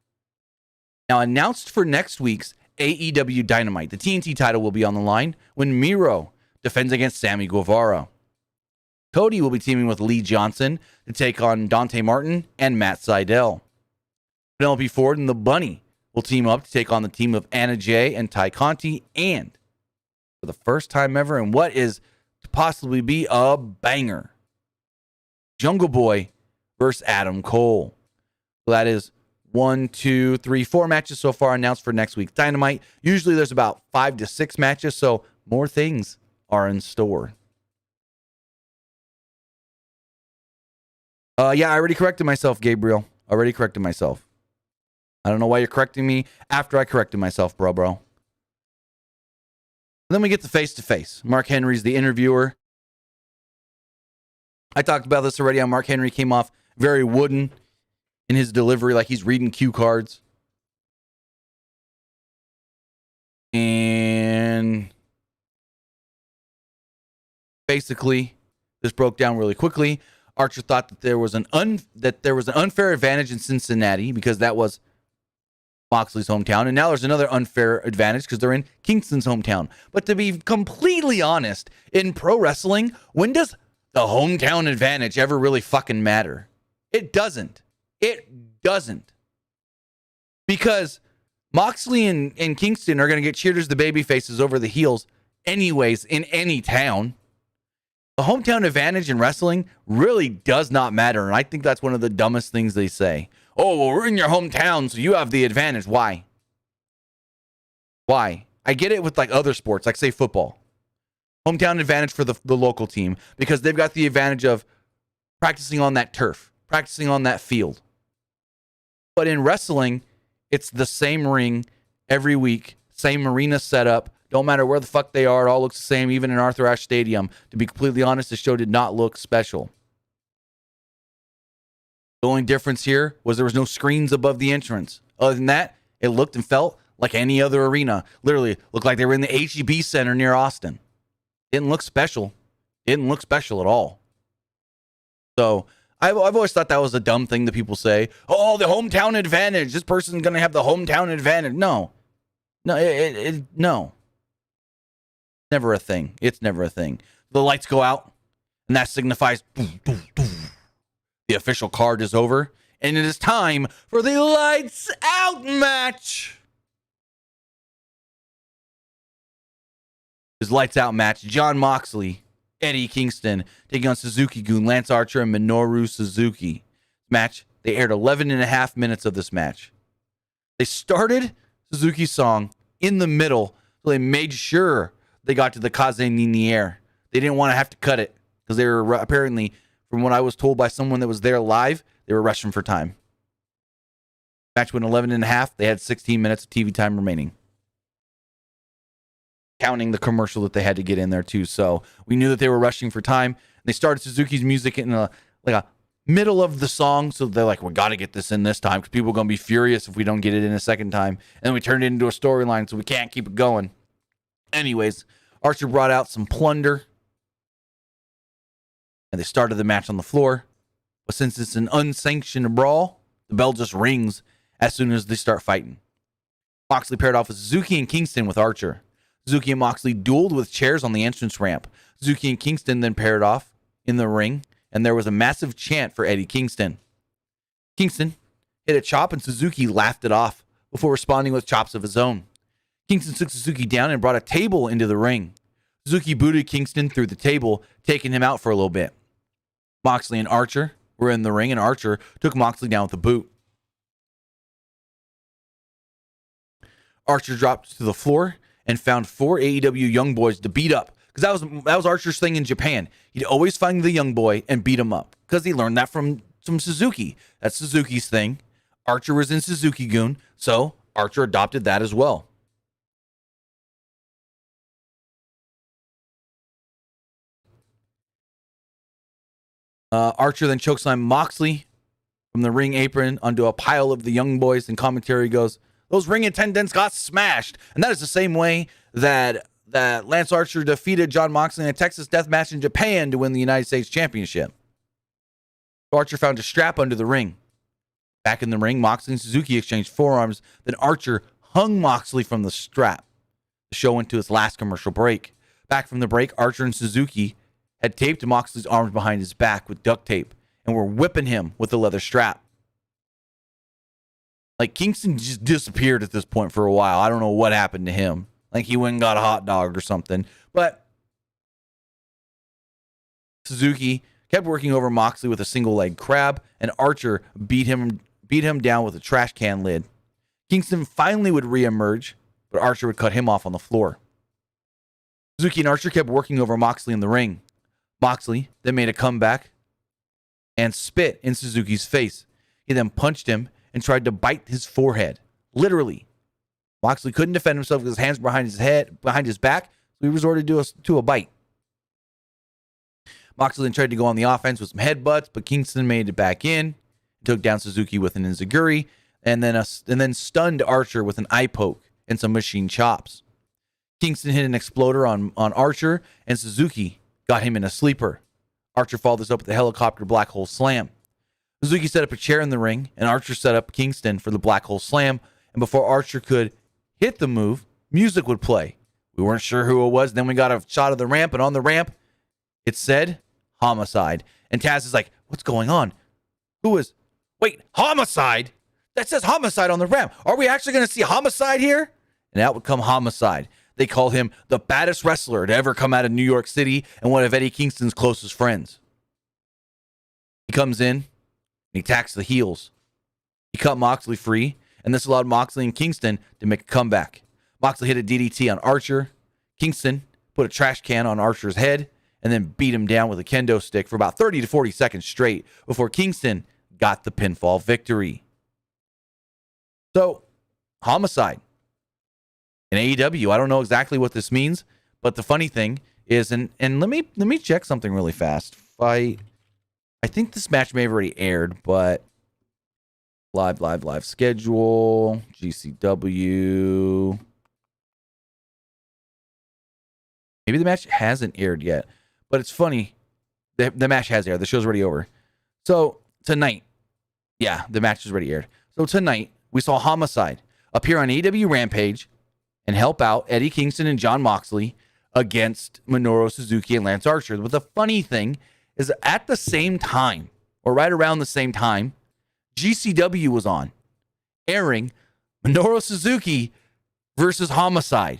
Now, announced for next week's AEW Dynamite, the TNT title will be on the line when Miro defends against Sammy Guevara. Cody will be teaming with Lee Johnson to take on Dante Martin and Matt Sydal. Penelope Ford and the Bunny will team up to take on the team of Anna Jay and Ty Conti, and for the first time ever, and what is to possibly be a banger, Jungle Boy versus Adam Cole. So that is 1, 2, 3, 4 matches so far announced for next week's Dynamite. Usually there's about 5 to 6 matches, so more things are in store. Yeah, I already corrected myself, Gabriel. Already corrected myself. I don't know why you're correcting me after I corrected myself, bro. And then we get the face-to-face. Mark Henry's the interviewer. I talked about this already. Mark Henry came off very wooden in his delivery, like he's reading cue cards. And basically, this broke down really quickly. Archer thought that there was an unfair advantage in Cincinnati because that was Moxley's hometown, and now there's another unfair advantage because they're in Kingston's hometown. But to be completely honest, in pro wrestling, when does the hometown advantage ever really fucking matter? It doesn't. It doesn't. Because Moxley and Kingston are going to get cheered as the baby faces over the heels anyways in any town. The hometown advantage in wrestling really does not matter, and I think that's one of the dumbest things they say. Oh, well, we're in your hometown, so you have the advantage. Why? Why? I get it with like other sports, like say football. Hometown advantage for the local team because they've got the advantage of practicing on that turf, practicing on that field. But in wrestling, it's the same ring every week, same arena setup. Don't matter where the fuck they are. It all looks the same, even in Arthur Ashe Stadium. To be completely honest, the show did not look special. The only difference here was there was no screens above the entrance. Other than that, it looked and felt like any other arena. Literally looked like they were in the H-E-B Center near Austin. Didn't look special. Didn't look special at all. So I've always thought that was a dumb thing that people say. Oh, the hometown advantage. This person's going to have the hometown advantage. No. No. Never a thing. It's never a thing. The lights go out, and that signifies the official card is over, and it is time for the lights out match. His lights out match, Jon Moxley, Eddie Kingston, taking on Suzuki-gun, Lance Archer, and Minoru Suzuki. Match, they aired 11 and a half minutes of this match. They started Suzuki's song in the middle, so they made sure they got to the Kaze Niniere. They didn't want to have to cut it, because they were apparently, from what I was told by someone that was there live, they were rushing for time. Match went 11 and a half. They had 16 minutes of TV time remaining, counting the commercial that they had to get in there too. So we knew that they were rushing for time. They started Suzuki's music in a middle of the song. So they're like, we got to get this in this time because people are going to be furious if we don't get it in a second time. And then we turned it into a storyline, so we can't keep it going. Anyways, Archer brought out some plunder, and they started the match on the floor. But since it's an unsanctioned brawl, the bell just rings as soon as they start fighting. Moxley paired off with Suzuki and Kingston with Archer. Suzuki and Moxley dueled with chairs on the entrance ramp. Suzuki and Kingston then paired off in the ring, and there was a massive chant for Eddie Kingston. Kingston hit a chop, and Suzuki laughed it off before responding with chops of his own. Kingston took Suzuki down and brought a table into the ring. Suzuki booted Kingston through the table, taking him out for a little bit. Moxley and Archer were in the ring, and Archer took Moxley down with a boot. Archer dropped to the floor and found 4 AEW young boys to beat up, because that was Archer's thing in Japan. He'd always find the young boy and beat him up, because he learned that from Suzuki. That's Suzuki's thing. Archer was in Suzuki-gun, so Archer adopted that as well. Archer then chokeslammed Moxley from the ring apron onto a pile of the young boys, and commentary goes, "Those ring attendants got smashed." And that is the same way that Lance Archer defeated Jon Moxley in a Texas death match in Japan to win the United States Championship. Archer found a strap under the ring. Back in the ring, Moxley and Suzuki exchanged forearms. Then Archer hung Moxley from the strap. The show went to its last commercial break. Back from the break, Archer and Suzuki had taped Moxley's arms behind his back with duct tape and were whipping him with the leather strap. Like, Kingston just disappeared at this point for a while. I don't know what happened to him. Like, he went and got a hot dog or something. But Suzuki kept working over Moxley with a single leg crab, and Archer beat him down with a trash can lid. Kingston finally would reemerge, but Archer would cut him off on the floor. Suzuki and Archer kept working over Moxley in the ring. Moxley then made a comeback and spit in Suzuki's face. He then punched him and tried to bite his forehead. Literally. Moxley couldn't defend himself with his hands behind his back, so he resorted to a bite. Moxley then tried to go on the offense with some headbutts, but Kingston made it back in, took down Suzuki with an enziguri, and then stunned Archer with an eye poke and some machine chops. Kingston hit an exploder on Archer, and Suzuki got him in a sleeper. Archer followed this up with a helicopter black hole slam. Suzuki set up a chair in the ring, and Archer set up Kingston for the black hole slam, and before Archer could hit the move, music would play. We weren't sure who it was. Then we got a shot of the ramp, and on the ramp, it said Homicide. And Taz is like, "What's going on? Wait, Homicide? That says Homicide on the ramp. Are we actually going to see Homicide here?" And out would come Homicide. They call him the baddest wrestler to ever come out of New York City and one of Eddie Kingston's closest friends. He comes in, and he attacks the heels. He cut Moxley free, and this allowed Moxley and Kingston to make a comeback. Moxley hit a DDT on Archer. Kingston put a trash can on Archer's head and then beat him down with a kendo stick for about 30 to 40 seconds straight before Kingston got the pinfall victory. So, Homicide in AEW. I don't know exactly what this means, but the funny thing is, and let me check something really fast. I think this match may have already aired, but live schedule, GCW. Maybe the match hasn't aired yet, but it's funny. The match has aired. The show's already over. So tonight, yeah, the match is already aired. So tonight, we saw Homicide appear on AEW Rampage and help out Eddie Kingston and Jon Moxley against Minoru Suzuki and Lance Archer. But the funny thing is, at the same time, or right around the same time, GCW was on, airing Minoru Suzuki versus Homicide.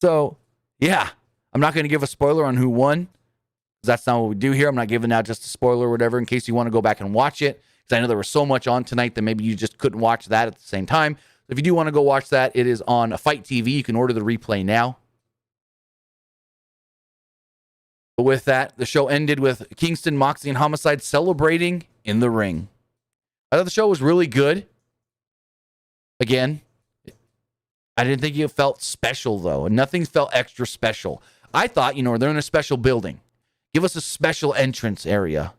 So, yeah, I'm not going to give a spoiler on who won, because that's not what we do here. I'm not giving out just a spoiler or whatever in case you want to go back and watch it, because I know there was so much on tonight that maybe you just couldn't watch that at the same time. If you do want to go watch that, it is on Fight TV. You can order the replay now. But with that, the show ended with Kingston, Moxley, and Homicide celebrating in the ring. I thought the show was really good. Again, I didn't think it felt special, though. Nothing felt extra special. I thought, they're in a special building. Give us a special entrance area.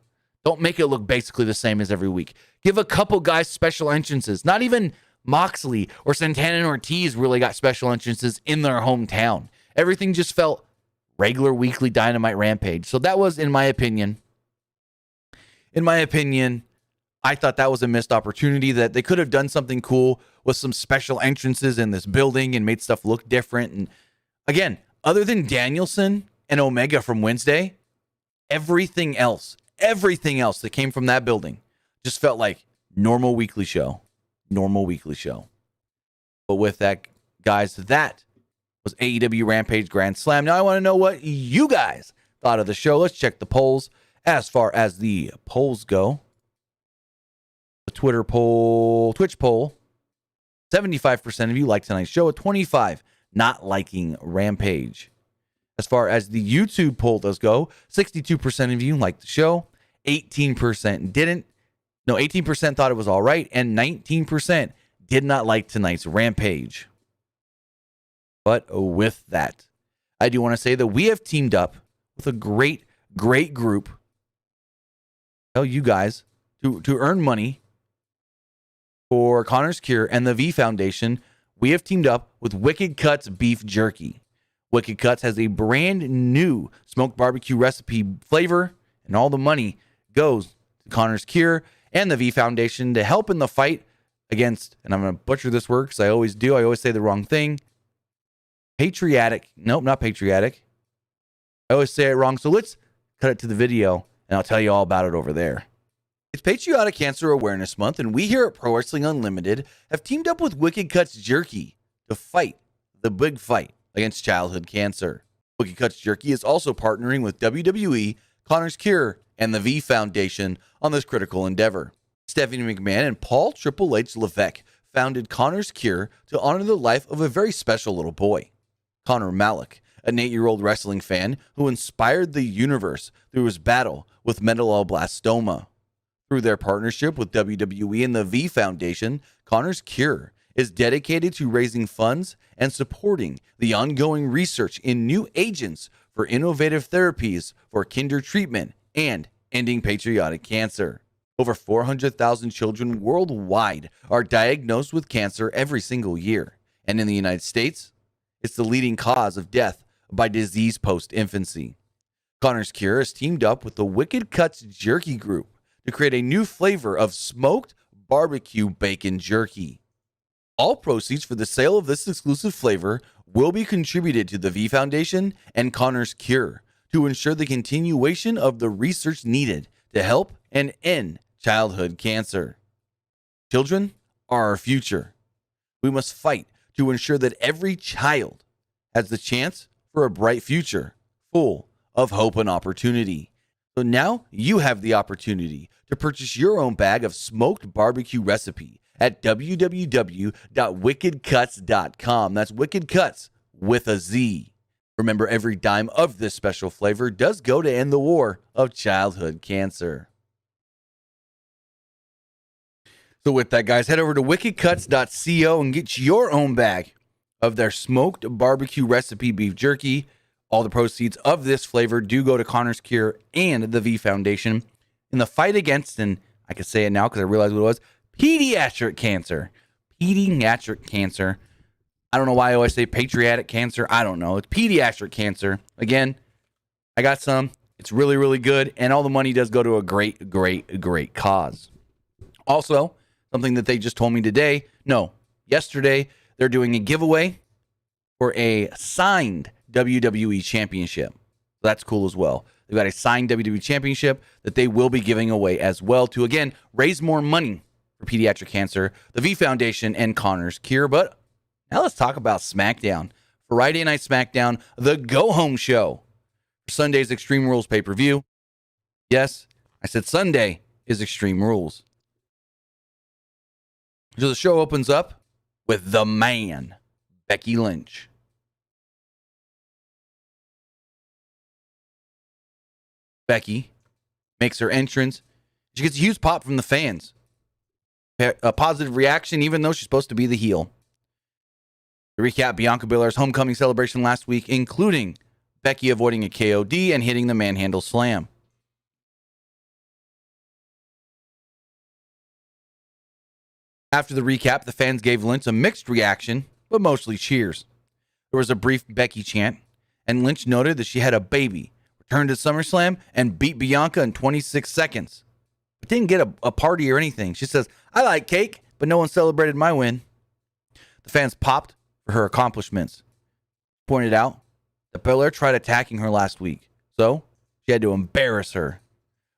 Don't make it look basically the same as every week. Give a couple guys special entrances. Not even Moxley or Santana and Ortiz really got special entrances in their hometown. Everything just felt regular weekly Dynamite Rampage. So that was, in my opinion, I thought that was a missed opportunity, that they could have done something cool with some special entrances in this building and made stuff look different. And again, other than Danielson and Omega from Wednesday, everything else that came from that building just felt like normal weekly show. But with that, guys, that was AEW Rampage Grand Slam. Now I want to know what you guys thought of the show. Let's check the polls. As far as the polls go, the Twitch poll, 75% of you liked tonight's show, at 25% not liking Rampage. As far as the YouTube poll does go, 62% of you liked the show, 18% didn't. No, 18% thought it was all right, and 19% did not like tonight's Rampage. But with that, I do want to say that we have teamed up with a great group tell you guys to earn money for Connor's Cure and the V Foundation, we have teamed up with Wicked Cuts Beef Jerky. Wicked Cuts has a brand new smoked barbecue recipe flavor, and all the money goes to Connor's Cure and the V Foundation to help in the fight against, and I'm going to butcher this word because I always do. I always say the wrong thing. Nope, not patriotic. I always say it wrong. So let's cut it to the video, and I'll tell you all about it over there. It's Patriotic Cancer Awareness Month, and we here at Pro Wrestling Unlimited have teamed up with Wicked Cuts Jerky to fight the big fight against childhood cancer. Wicked Cuts Jerky is also partnering with WWE, Connor's Cure, and the V Foundation on this critical endeavor. Stephanie McMahon and Paul Triple H Levesque founded Connor's Cure to honor the life of a very special little boy, Connor Malick, an 8-year-old wrestling fan who inspired the universe through his battle with medulloblastoma. Through their partnership with WWE and the V Foundation, Connor's Cure is dedicated to raising funds and supporting the ongoing research in new agents for innovative therapies for kinder treatment and ending patriotic cancer. Over 400,000 children worldwide are diagnosed with cancer every single year, and in the United States, it's the leading cause of death by disease post-infancy. Connor's Cure has teamed up with the Wicked Cuts Jerky Group to create a new flavor of smoked barbecue bacon jerky. All proceeds for the sale of this exclusive flavor will be contributed to the V Foundation and Connor's Cure to ensure the continuation of the research needed to help and end childhood cancer. Children are our future. We must fight to ensure that every child has the chance for a bright future full of hope and opportunity. So now you have the opportunity to purchase your own bag of smoked barbecue recipe at www.wickedcuts.com. That's Wicked Cuts with a Z. Remember, every dime of this special flavor does go to end the war of childhood cancer. So with that, guys, head over to wickedcuts.co and get your own bag of their smoked barbecue recipe beef jerky. All the proceeds of this flavor do go to Connor's Cure and the V Foundation in the fight against, and I can say it now because I realized what it was, pediatric cancer. Pediatric cancer. I don't know why I always say patriotic cancer. I don't know. It's pediatric cancer. Again, I got some. It's really, really good, and all the money does go to a great, great, great cause. Also, something that they just told me yesterday, they're doing a giveaway for a signed WWE Championship. So that's cool as well. They've got a signed WWE Championship that they will be giving away as well to, again, raise more money for pediatric cancer, the V Foundation, and Connor's Cure. But now let's talk about SmackDown. Friday Night SmackDown, the go-home show for Sunday's Extreme Rules pay-per-view. Yes, I said Sunday is Extreme Rules. So the show opens up with the man, Becky Lynch. Becky makes her entrance. She gets a huge pop from the fans. A positive reaction, even though she's supposed to be the heel. To recap Bianca Belair's homecoming celebration last week, including Becky avoiding a KOD and hitting the manhandle slam. After the recap, the fans gave Lynch a mixed reaction, but mostly cheers. There was a brief Becky chant, and Lynch noted that she had a baby, returned to SummerSlam, and beat Bianca in 26 seconds. But didn't get a party or anything. She says, "I like cake, but no one celebrated my win." The fans popped for her accomplishments. Pointed out that Belair tried attacking her last week, so she had to embarrass her.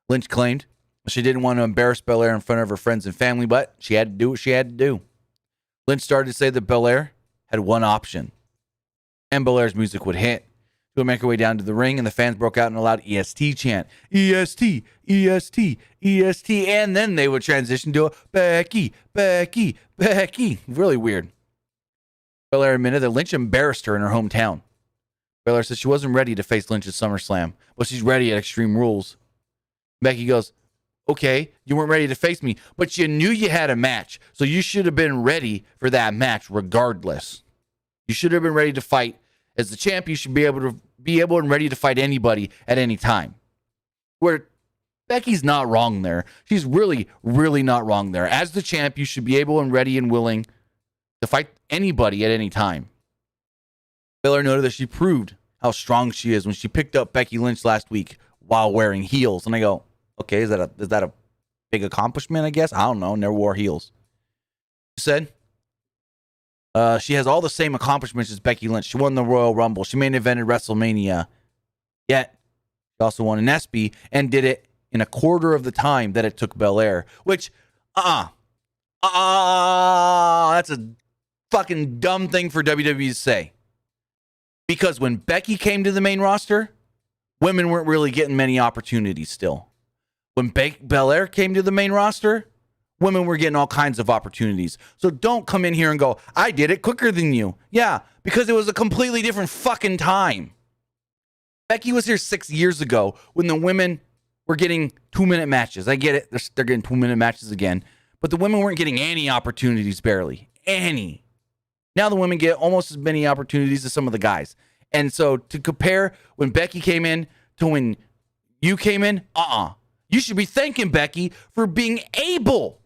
Lynch claimed she didn't want to embarrass Belair in front of her friends and family, but she had to do what she had to do. Lynch started to say that Belair had one option, and Belair's music would hit. She would make her way down to the ring, and the fans broke out in a loud EST chant. EST, EST, EST, and then they would transition to a Becky, Becky, Becky. Really weird. Belair admitted that Lynch embarrassed her in her hometown. Belair said she wasn't ready to face Lynch at SummerSlam, but she's ready at Extreme Rules. Becky goes, "Okay, you weren't ready to face me, but you knew you had a match, so you should have been ready for that match regardless. You should have been ready to fight. As the champ, you should be able and ready to fight anybody at any time." Where Becky's not wrong there. She's really, really not wrong there. As the champ, you should be able and ready and willing to fight anybody at any time. Belair noted that she proved how strong she is when she picked up Becky Lynch last week while wearing heels. And I go, okay, is that a big accomplishment, I guess? I don't know. Never wore heels. She said she has all the same accomplishments as Becky Lynch. She won the Royal Rumble. She main evented WrestleMania. Yet, she also won an ESPY and did it in a quarter of the time that it took Belair. Which, that's a fucking dumb thing for WWE to say. Because when Becky came to the main roster, women weren't really getting many opportunities still. When Belair came to the main roster, women were getting all kinds of opportunities. So don't come in here and go, I did it quicker than you. Yeah, because it was a completely different fucking time. Becky was here 6 years ago when the women were getting 2-minute matches. I get it. They're getting 2-minute matches again. But the women weren't getting any opportunities, barely. Any. Now the women get almost as many opportunities as some of the guys. And so to compare when Becky came in to when you came in, you should be thanking Becky for being able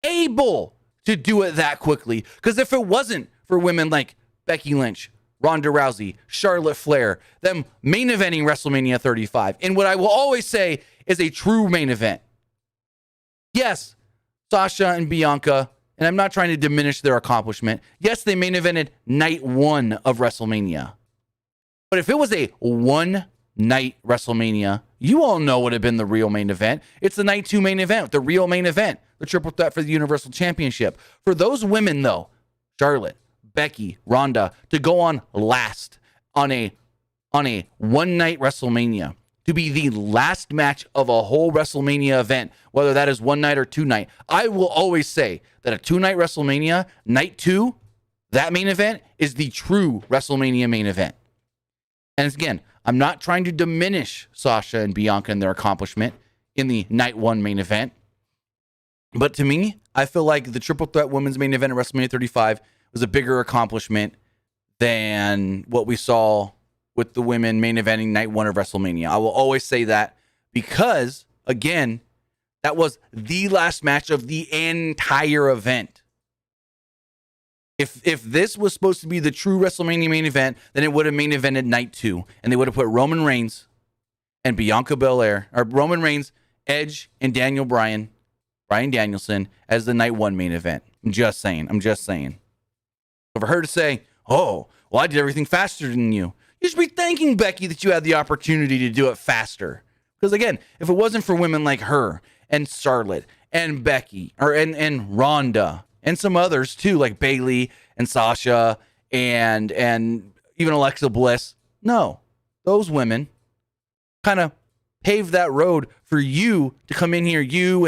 to do it that quickly. Because if it wasn't for women like Becky Lynch, Ronda Rousey, Charlotte Flair, them main eventing WrestleMania 35, in what I will always say is a true main event. Yes, Sasha and Bianca, and I'm not trying to diminish their accomplishment. Yes, they main evented night 1 of WrestleMania. But if it was a one-night WrestleMania, you all know what would have been the real main event. It's the night 2 main event, the real main event, the triple threat for the Universal Championship. For those women, though, Charlotte, Becky, Ronda, to go on last on a one-night WrestleMania, to be the last match of a whole WrestleMania event, whether that is 1 night or 2 night. I will always say that a 2-night WrestleMania, night 2, that main event is the true WrestleMania main event. And again, I'm not trying to diminish Sasha and Bianca and their accomplishment in the night 1 main event. But to me, I feel like the triple threat women's main event at WrestleMania 35 was a bigger accomplishment than what we saw with the women main eventing night 1 of WrestleMania. I will always say that because, again, that was the last match of the entire event. If this was supposed to be the true WrestleMania main event, then it would have main evented night 2, and they would have put Roman Reigns and Bianca Belair, or Roman Reigns, Edge, and Bryan Danielson as the night 1 main event. I'm just saying. For her to say, oh, well, I did everything faster than you. You should be thanking Becky that you had the opportunity to do it faster. Because again, if it wasn't for women like her and Charlotte and Becky and Ronda and some others too, like Bayley and Sasha and even Alexa Bliss, no, those women kind of paved that road for you to come in here, you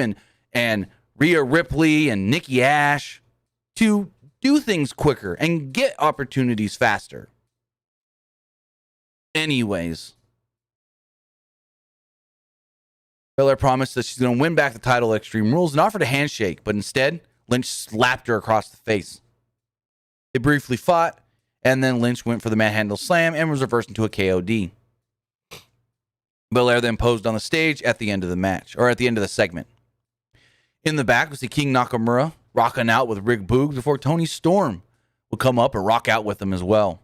and Rhea Ripley and Nikki Ash, to do things quicker and get opportunities faster. Anyways, Belair promised that she's going to win back the title at Extreme Rules and offered a handshake, but instead, Lynch slapped her across the face. They briefly fought, and then Lynch went for the manhandle slam and was reversed into a KOD. Belair then posed on the stage at the end of the match, or at the end of the segment. In the back was the King Nakamura rocking out with Rick Boogs before Tony Storm would come up and rock out with him as well.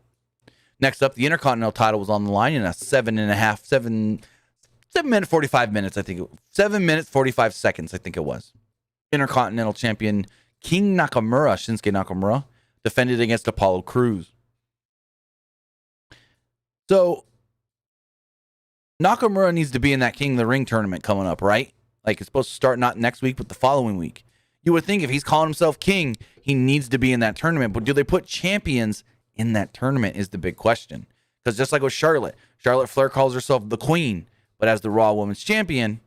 Next up, the Intercontinental title was on the line in a 7 minute 45 minutes, I think it was. 7 minutes 45 seconds, I think it was. Intercontinental champion King Nakamura, Shinsuke Nakamura, defended against Apollo Crews. So Nakamura needs to be in that King of the Ring tournament coming up, right? Like, it's supposed to start not next week, but the following week. You would think if he's calling himself king, he needs to be in that tournament. But do they put champions in that tournament is the big question. Because just like with Charlotte Flair calls herself the queen, but as the Raw Women's Champion,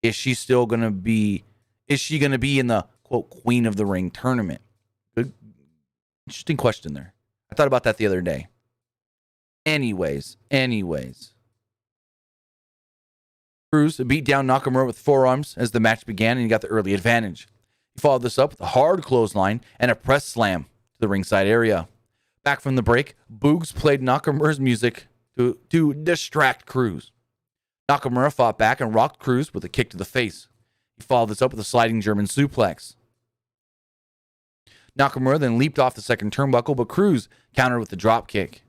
is she going to be in the, quote, Queen of the Ring tournament? Good, interesting question there. I thought about that the other day. Anyways. Crews beat down Nakamura with forearms as the match began, and he got the early advantage. He followed this up with a hard clothesline and a press slam to the ringside area. Back from the break, Boogs played Nakamura's music to distract Crews. Nakamura fought back and rocked Cruz with a kick to the face. He followed this up with a sliding German suplex. Nakamura then leaped off the second turnbuckle, but Cruz countered with a drop kick.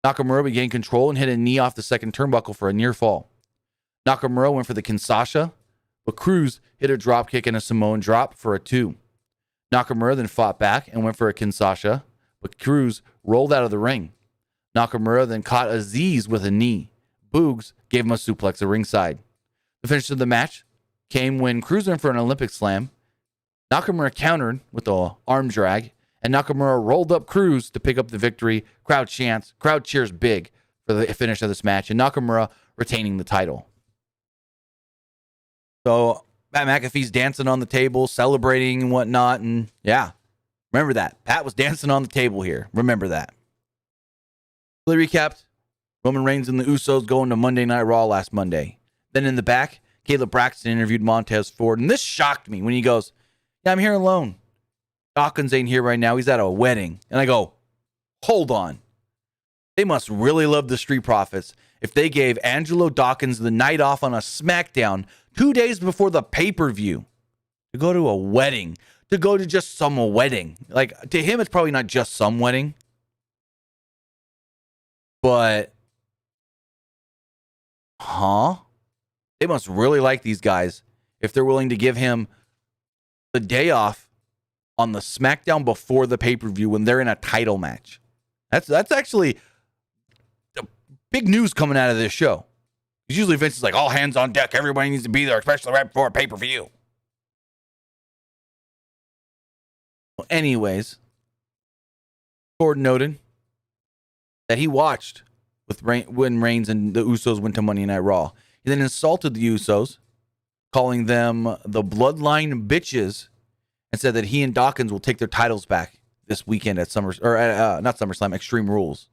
Nakamura regained control and hit a knee off the second turnbuckle for a near fall. Nakamura went for the Kinshasa, but Cruz hit a drop kick and a Samoan drop for a 2. Nakamura then fought back and went for a Kinshasa, but Cruz rolled out of the ring. Nakamura then caught Aziz with a knee. Boogs gave him a suplex at ringside. The finish of the match came when Cruz went for an Olympic slam. Nakamura countered with an arm drag, and Nakamura rolled up Cruz to pick up the victory. Crowd cheers big for the finish of this match, and Nakamura retaining the title. So Pat McAfee's dancing on the table, celebrating and whatnot, and yeah, remember that. Pat was dancing on the table here. Remember that. Fully recapped, Roman Reigns and the Usos going to Monday Night Raw last Monday. Then in the back, Caleb Braxton interviewed Montez Ford, and this shocked me when he goes, "Yeah, I'm here alone. Dawkins ain't here right now. He's at a wedding." And I go, hold on. They must really love the Street Profits if they gave Angelo Dawkins the night off on a SmackDown 2 days before the pay-per-view to go to a wedding, to go to just some wedding. Like, to him, it's probably not just some wedding, but, they must really like these guys if they're willing to give him the day off on the SmackDown before the pay-per-view when they're in a title match. That's actually big news coming out of this show. Because usually Vince is like, all hands on deck. Everybody needs to be there, especially right before a pay-per-view. Well, anyways, Ford noted that he watched when Reigns and the Usos went to Monday Night Raw. He then insulted the Usos, calling them the Bloodline bitches, and said that he and Dawkins will take their titles back this weekend at not SummerSlam, Extreme Rules.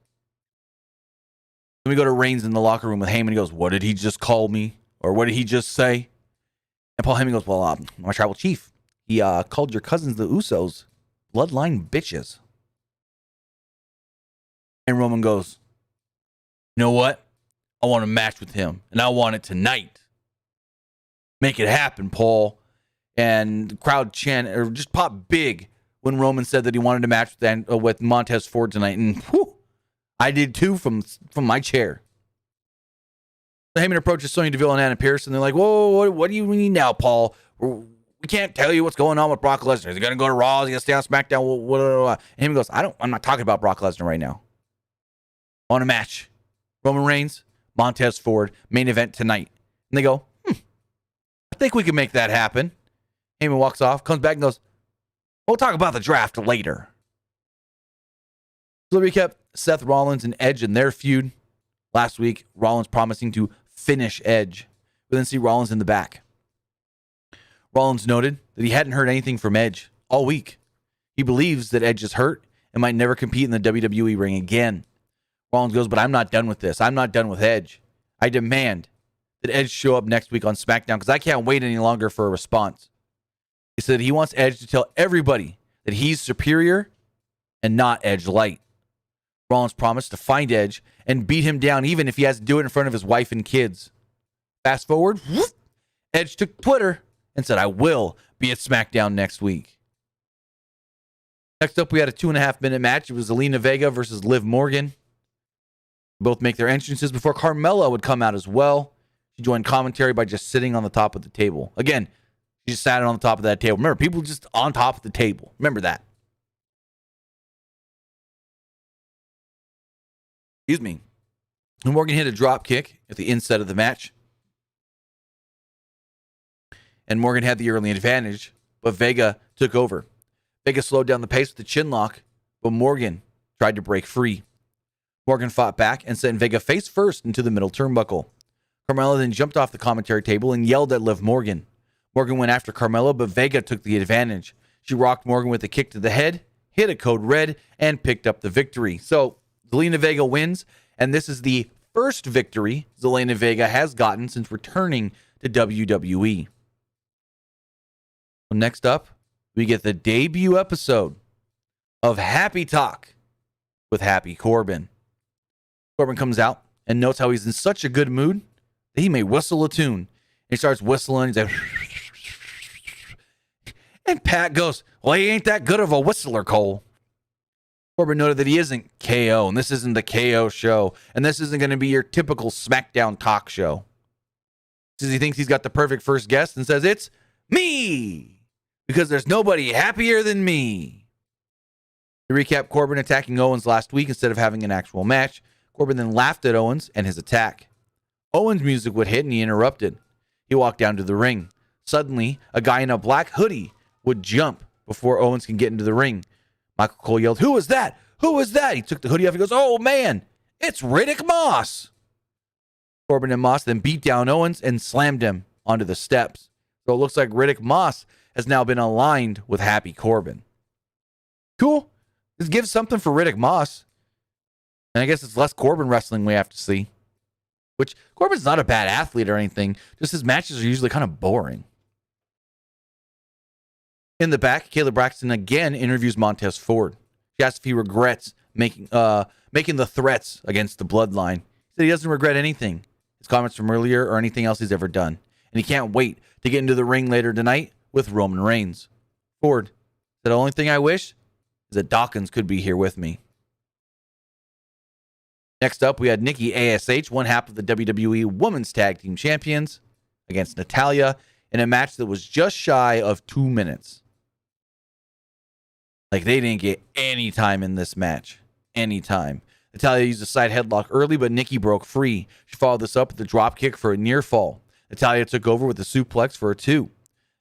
Then we go to Reigns in the locker room with Heyman. He goes, "What did he just call me? Or what did he just say?" And Paul Heyman goes, "Well, I'm a tribal chief. He called your cousins, the Usos, Bloodline bitches." And Roman goes, "You know what? I want a match with him, and I want it tonight. Make it happen, Paul." And the crowd chanted, or just popped big when Roman said that he wanted a match with Montez Ford tonight. And whew, I did too from my chair. So Heyman approaches Sonya Deville and Anna Pierce, and they're like, "Whoa, what do you mean now, Paul? We can't tell you what's going on with Brock Lesnar. Is he going to go to Raw? Is he going to stay on SmackDown?" And Heyman goes, "I'm not talking about Brock Lesnar right now. I want a match. Roman Reigns, Montez Ford, main event tonight." And they go, I think we can make that happen." Heyman walks off, comes back and goes, "We'll talk about the draft later." So we kept Seth Rollins and Edge in their feud. Last week, Rollins promising to finish Edge. We then see Rollins in the back. Rollins noted that he hadn't heard anything from Edge all week. He believes that Edge is hurt and might never compete in the WWE ring again. Rollins goes, "But I'm not done with this. I'm not done with Edge. I demand that Edge show up next week on SmackDown because I can't wait any longer for a response." He said he wants Edge to tell everybody that he's superior and not Edge light. Rollins promised to find Edge and beat him down even if he has to do it in front of his wife and kids. Fast forward, Edge took Twitter and said, "I will be at SmackDown next week." Next up, we had a 2.5-minute match. It was Alina Vega versus Liv Morgan. Both make their entrances before Carmela would come out as well. She joined commentary by just sitting on the top of the table. Again, she just sat on the top of that table. Remember, people just on top of the table. Remember that. Excuse me. And Morgan hit a drop kick at the inset of the match. And Morgan had the early advantage, but Vega took over. Vega slowed down the pace with the chin lock, but Morgan tried to break free. Morgan fought back and sent Vega face first into the middle turnbuckle. Carmela then jumped off the commentary table and yelled at Liv Morgan. Morgan went after Carmela, but Vega took the advantage. She rocked Morgan with a kick to the head, hit a code red, and picked up the victory. So Zelina Vega wins, and this is the first victory Zelina Vega has gotten since returning to WWE. So next up, we get the debut episode of Happy Talk with Happy Corbin. Corbin comes out and notes how he's in such a good mood that he may whistle a tune. He starts whistling. He's like, and Pat goes, well, he ain't that good of a whistler, Cole. Corbin noted that he isn't KO, and this isn't the KO show, and this isn't going to be your typical SmackDown talk show. Says he thinks he's got the perfect first guest and says, it's me, because there's nobody happier than me. To recap, Corbin attacking Owens last week instead of having an actual match. Corbin then laughed at Owens and his attack. Owens' music would hit and he interrupted. He walked down to the ring. Suddenly, a guy in a black hoodie would jump before Owens can get into the ring. Michael Cole yelled, who was that? Who was that? He took the hoodie off. He goes, oh, man, it's Riddick Moss. Corbin and Moss then beat down Owens and slammed him onto the steps. So it looks like Riddick Moss has now been aligned with Happy Corbin. Cool. This gives something for Riddick Moss. And I guess it's less Corbin wrestling we have to see. Which, Corbin's not a bad athlete or anything. Just his matches are usually kind of boring. In the back, Kayla Braxton again interviews Montez Ford. She asks if he regrets making the threats against the Bloodline. He said he doesn't regret anything. His comments from earlier or anything else he's ever done. And he can't wait to get into the ring later tonight with Roman Reigns. Ford said, the only thing I wish is that Dawkins could be here with me. Next up, we had Nikki ASH, one half of the WWE Women's Tag Team Champions, against Natalya in a match that was just shy of 2 minutes. Like, they didn't get any time in this match. Any time. Natalya used a side headlock early, but Nikki broke free. She followed this up with a drop kick for a near fall. Natalya took over with a suplex for a 2.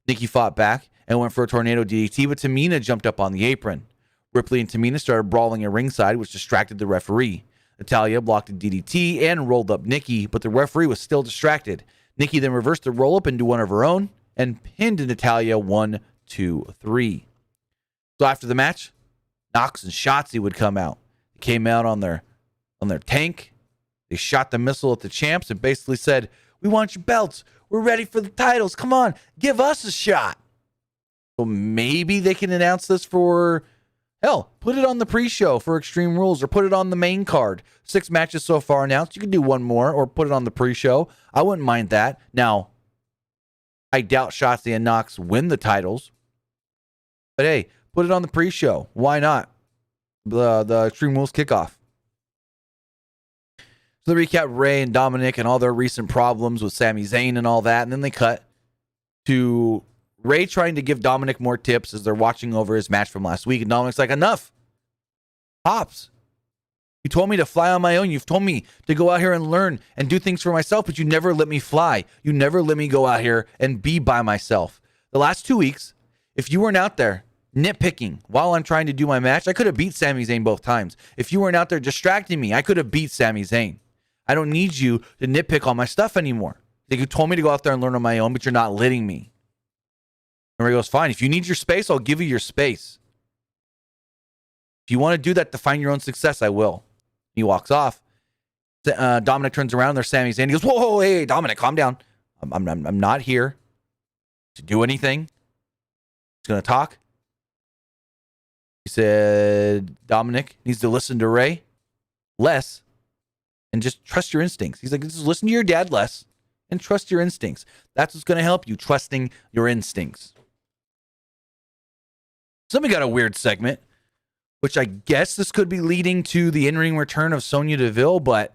Nikki fought back and went for a tornado DDT, but Tamina jumped up on the apron. Ripley and Tamina started brawling at ringside, which distracted the referee. Natalya blocked a DDT and rolled up Nikki, but the referee was still distracted. Nikki then reversed the roll-up into one of her own and pinned Natalya 1, 2, 3. So after the match, Knox and Shotzi would come out. They came out on their tank. They shot the missile at the champs and basically said, we want your belts. We're ready for the titles. Come on, give us a shot. So maybe they can announce this for, hell, put it on the pre-show for Extreme Rules or put it on the main card. 6 matches so far announced. You can do one more or put it on the pre-show. I wouldn't mind that. Now, I doubt Shotzi and Knox win the titles. But hey, put it on the pre-show. Why not? The Extreme Rules kickoff. So they recap Ray and Dominic and all their recent problems with Sami Zayn and all that. And then they cut to Ray trying to give Dominic more tips as they're watching over his match from last week. And Dominic's like, enough. Pops, you told me to fly on my own. You've told me to go out here and learn and do things for myself, but you never let me fly. You never let me go out here and be by myself. The last 2 weeks, if you weren't out there nitpicking while I'm trying to do my match, I could have beat Sami Zayn both times. If you weren't out there distracting me, I could have beat Sami Zayn. I don't need you to nitpick all my stuff anymore. Like, you told me to go out there and learn on my own, but you're not letting me. And Ray goes, fine. If you need your space, I'll give you your space. If you want to do that to find your own success, I will. He walks off. Dominic turns around. There's Sami Zayn. He goes, whoa, hey, Dominic, calm down. I'm not here to do anything. He's going to talk. He said Dominic needs to listen to Ray less and just trust your instincts. He's like, just listen to your dad less and trust your instincts. That's what's going to help you, trusting your instincts. So then we got a weird segment, which I guess this could be leading to the in-ring return of Sonya Deville, but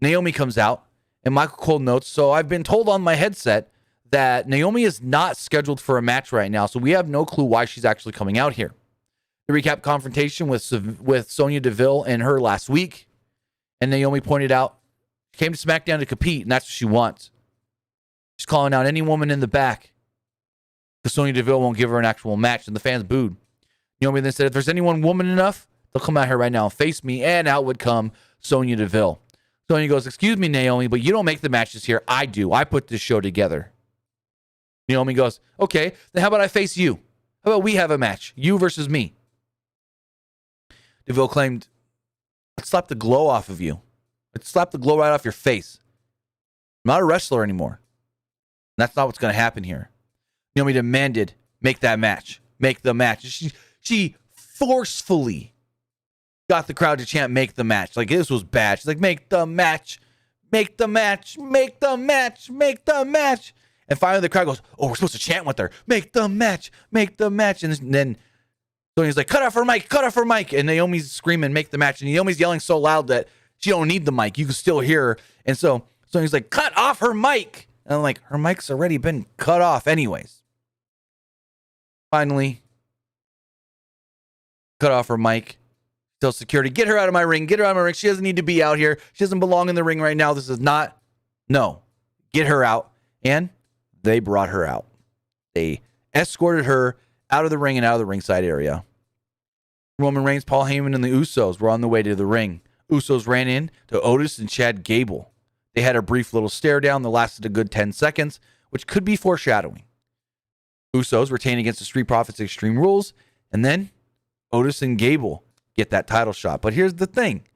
Naomi comes out and Michael Cole notes, so I've been told on my headset that Naomi is not scheduled for a match right now, so we have no clue why she's actually coming out here. The recap confrontation with Sonya Deville and her last week, and Naomi pointed out she came to SmackDown to compete, and that's what she wants. She's calling out any woman in the back because Sonya Deville won't give her an actual match, and the fans booed. Naomi then said, if there's anyone woman enough, they'll come out here right now and face me, and out would come Sonya Deville. Sonya goes, excuse me, Naomi, but you don't make the matches here. I do. I put this show together. Naomi goes, okay, then how about I face you? How about we have a match? You versus me. Deville claimed, let's slap the glow off of you. Let's slap the glow right off your face. I'm not a wrestler anymore. And that's not what's going to happen here. Naomi demanded, make that match. Make the match. She forcefully got the crowd to chant, make the match. Like, this was bad. She's like, make the match. Make the match, make the match, make the match. And finally the crowd goes, oh, we're supposed to chant with her. Make the match, make the match. And then Sonya's like, cut off her mic, cut off her mic. And Naomi's screaming, make the match. And Naomi's yelling so loud that she don't need the mic. You can still hear her. And so Sonya's like, cut off her mic. And I'm like, her mic's already been cut off anyways. Finally, cut off her mic. Tell security, get her out of my ring. Get her out of my ring. She doesn't need to be out here. She doesn't belong in the ring right now. This is not. No. Get her out. And they brought her out. They escorted her out of the ring and out of the ringside area. Roman Reigns, Paul Heyman, and the Usos were on the way to the ring. Usos ran in to Otis and Chad Gable. They had a brief little stare down that lasted a good 10 seconds, which could be foreshadowing. Usos retain against the Street Profits Extreme Rules, and then Otis and Gable get that title shot. But here's the thing.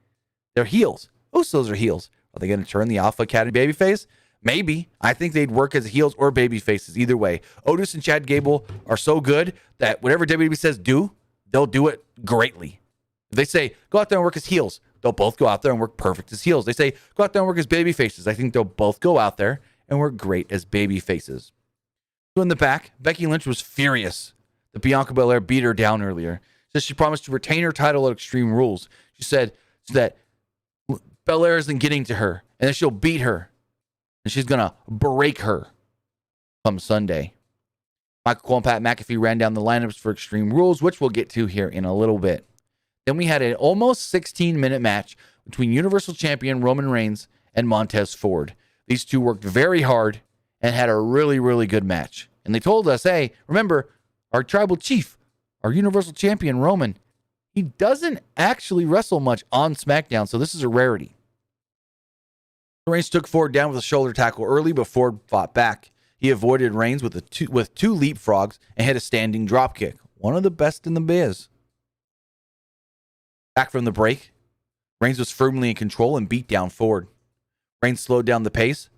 They're heels. Usos are heels. Are they going to turn the Alpha Academy babyface? Maybe. I think they'd work as heels or baby faces either way. Otis and Chad Gable are so good that whatever WWE says do, they'll do it greatly. If they say, go out there and work as heels, they'll both go out there and work perfect as heels. They say, go out there and work as baby faces. I think they'll both go out there and work great as baby faces. So in the back, Becky Lynch was furious that Bianca Belair beat her down earlier. Says she promised to retain her title at Extreme Rules. She said that Belair isn't getting to her and that she'll beat her. And she's going to break her come Sunday. Michael Cole and Pat McAfee ran down the lineups for Extreme Rules, which we'll get to here in a little bit. Then we had an almost 16-minute match between Universal Champion Roman Reigns and Montez Ford. These two worked very hard and had a really, really good match. And they told us, hey, remember, our tribal chief, our Universal Champion Roman, he doesn't actually wrestle much on SmackDown, so this is a rarity. Reigns took Ford down with a shoulder tackle early, but Ford fought back. He avoided Reigns with two leapfrogs and hit a standing dropkick. One of the best in the biz. Back from the break, Reigns was firmly in control and beat down Ford. Reigns slowed down the pace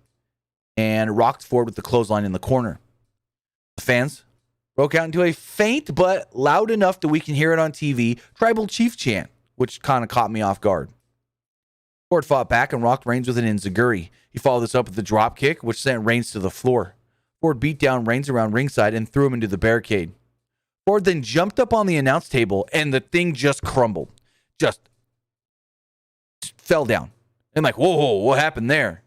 and rocked Ford with the clothesline in the corner. The fans broke out into a faint but loud enough that we can hear it on TV Tribal Chief chant, which kind of caught me off guard. Ford fought back and rocked Reigns with an enziguri. He followed this up with a drop kick, which sent Reigns to the floor. Ford beat down Reigns around ringside and threw him into the barricade. Ford then jumped up on the announce table, and the thing just crumbled. Just fell down. I'm like, whoa, what happened there?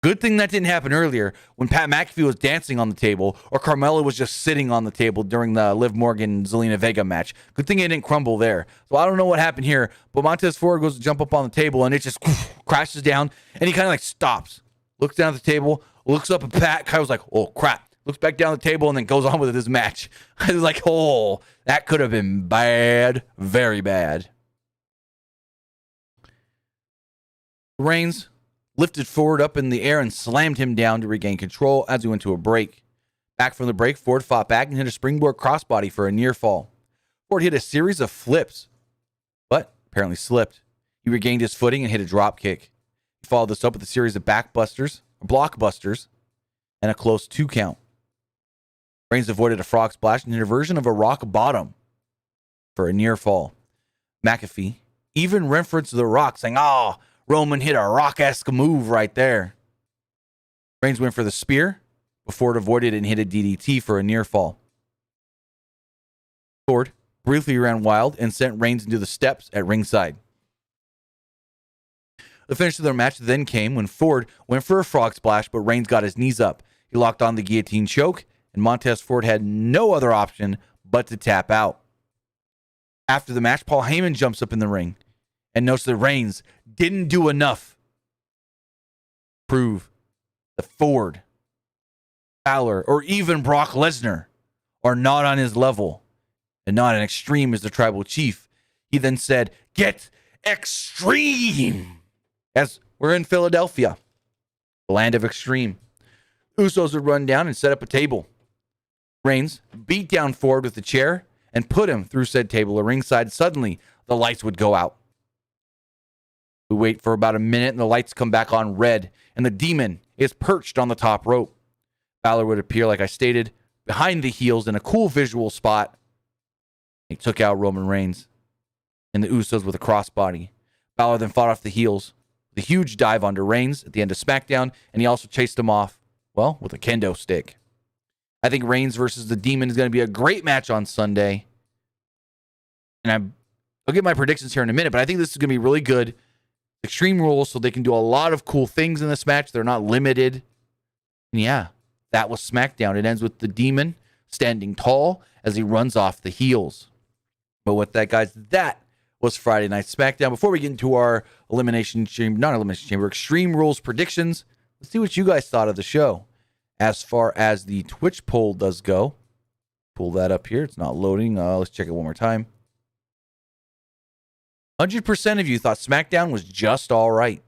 Good thing that didn't happen earlier when Pat McAfee was dancing on the table or Carmela was just sitting on the table during the Liv Morgan Alina Vega match. Good thing it didn't crumble there. So I don't know what happened here, but Montez Ford goes to jump up on the table and it just crashes down and he kind of like stops, looks down at the table, looks up at Pat, kind of was like, oh crap, looks back down the table and then goes on with his match. I was like, oh, that could have been bad, very bad. Reigns lifted Ford up in the air and slammed him down to regain control as he went to a break. Back from the break, Ford fought back and hit a springboard crossbody for a near fall. Ford hit a series of flips, but apparently slipped. He regained his footing and hit a drop kick. He followed this up with a series of blockbusters, and a close 2 count. Reigns avoided a frog splash and hit a version of a rock bottom for a near fall. McAfee even referenced The Rock, saying, oh, Roman hit a rock-esque move right there. Reigns went for the spear, but Ford avoided it and hit a DDT for a near fall. Ford briefly ran wild and sent Reigns into the steps at ringside. The finish of their match then came when Ford went for a frog splash, but Reigns got his knees up. He locked on the guillotine choke, and Montez Ford had no other option but to tap out. After the match, Paul Heyman jumps up in the ring and notes that Reigns didn't do enough to prove that Ford, Balor, or even Brock Lesnar are not on his level and not an extreme as the tribal chief. He then said, get extreme, as we're in Philadelphia, the land of extreme. Usos would run down and set up a table. Reigns beat down Ford with the chair and put him through said table at ringside. Suddenly, the lights would go out. We wait for about a minute and the lights come back on red and the demon is perched on the top rope. Balor would appear, like I stated, behind the heels in a cool visual spot. He took out Roman Reigns and the Usos with a crossbody. Balor then fought off the heels The huge dive onto Reigns at the end of SmackDown, and he also chased him off, well, with a kendo stick. I think Reigns versus the Demon is going to be a great match on Sunday. And I'll get my predictions here in a minute, but I think this is going to be really good. Extreme Rules, so they can do a lot of cool things in this match. They're not limited. And yeah, that was SmackDown. It ends with the Demon standing tall as he runs off the heels. But with that, guys, that was Friday Night SmackDown. Before we get into our Extreme Rules predictions, let's see what you guys thought of the show. As far as the Twitch poll does go, pull that up here. It's not loading. Let's check it one more time. 100% of you thought SmackDown was just all right.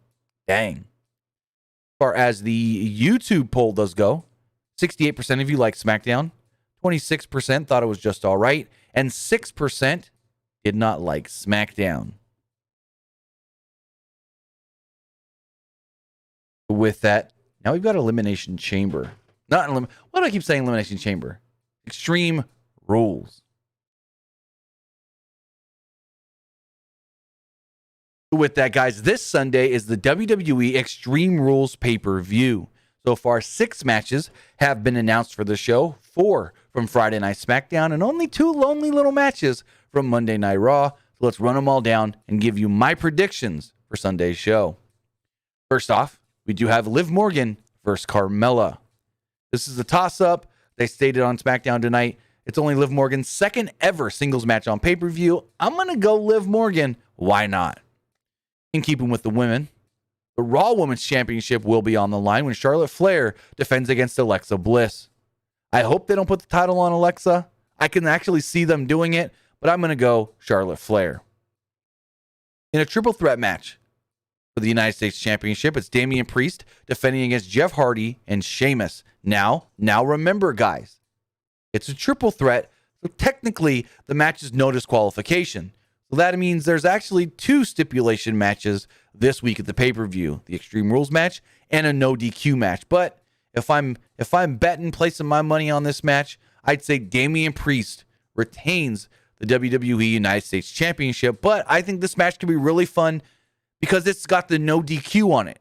Dang. As far as the YouTube poll does go, 68% of you liked SmackDown. 26% thought it was just all right. And 6% did not like SmackDown. With that, now we've got Elimination Chamber. Why do I keep saying Elimination Chamber? Extreme Rules. With that, guys, this Sunday is the WWE Extreme Rules pay-per-view. So far, 6 matches have been announced for the show, 4 from Friday Night SmackDown, and only 2 lonely little matches from Monday Night Raw. So let's run them all down and give you my predictions for Sunday's show. First off, we do have Liv Morgan versus Carmela. This is a toss-up. They stated on SmackDown tonight, it's only Liv Morgan's second ever singles match on pay-per-view. I'm going to go Liv Morgan. Why not? In keeping with the women, the Raw Women's Championship will be on the line when Charlotte Flair defends against Alexa Bliss. I hope they don't put the title on Alexa. I can actually see them doing it, but I'm going to go Charlotte Flair. In a triple threat match for the United States Championship, it's Damian Priest defending against Jeff Hardy and Sheamus. Now remember, guys, it's a triple threat, so technically the match is no disqualification. So that means there's actually 2 stipulation matches this week at the pay-per-view, the Extreme Rules match and a no DQ match. But if I'm betting, placing my money on this match, I'd say Damian Priest retains the WWE United States Championship. But I think this match can be really fun because it's got the no DQ on it.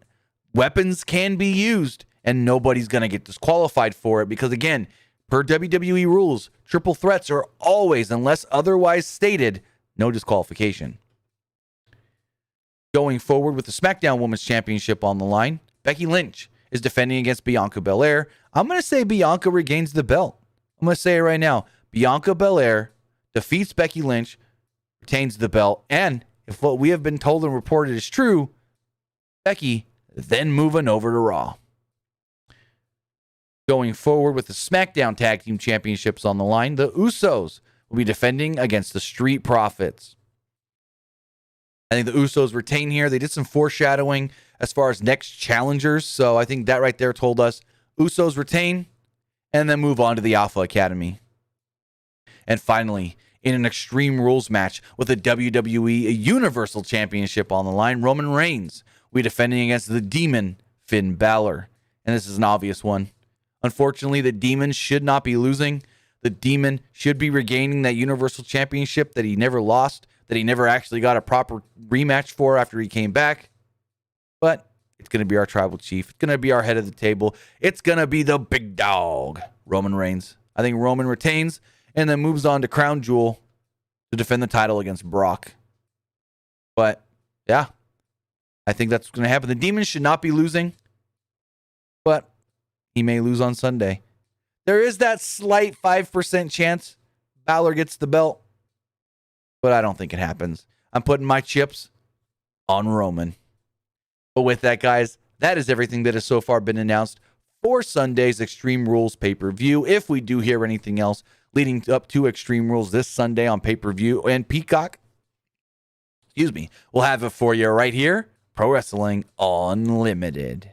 Weapons can be used and nobody's going to get disqualified for it because, again, per WWE rules, triple threats are always, unless otherwise stated, no disqualification. Going forward with the SmackDown Women's Championship on the line, Becky Lynch is defending against Bianca Belair. I'm going to say Bianca regains the belt. I'm going to say it right now. Bianca Belair defeats Becky Lynch, retains the belt, and if what we have been told and reported is true, Becky then moving over to Raw. Going forward with the SmackDown Tag Team Championships on the line, the Usos will be defending against the Street Profits. I think the Usos retain here. They did some foreshadowing as far as next challengers, so I think that right there told us Usos retain and then move on to the Alpha Academy. And finally, in an Extreme Rules match with the WWE Universal Championship on the line, Roman Reigns will be defending against the Demon, Finn Balor. And this is an obvious one. Unfortunately, the Demon should not be losing. The Demon should be regaining that Universal Championship that he never lost, that he never actually got a proper rematch for after he came back. But it's going to be our tribal chief. It's going to be our head of the table. It's going to be the big dog, Roman Reigns. I think Roman retains and then moves on to Crown Jewel to defend the title against Brock. But, yeah, I think that's going to happen. The Demon should not be losing, but he may lose on Sunday. There is that slight 5% chance Balor gets the belt, but I don't think it happens. I'm putting my chips on Roman. But with that, guys, that is everything that has so far been announced for Sunday's Extreme Rules pay-per-view. If we do hear anything else leading up to Extreme Rules this Sunday on pay-per-view and Peacock, we'll have it for you right here, Pro Wrestling Unlimited.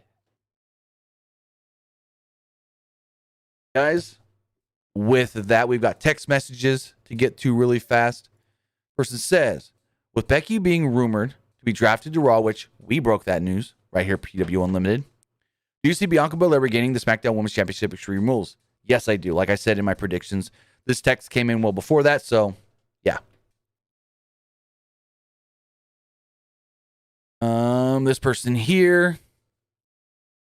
Guys, with that, we've got text messages to get to really fast. Person says, with Becky being rumored to be drafted to Raw, which we broke that news right here, PWU Unlimited, do you see Bianca Belair regaining the SmackDown Women's Championship Extreme Rules? Yes, I do. Like I said in my predictions, this text came in well before that, so yeah. This person here.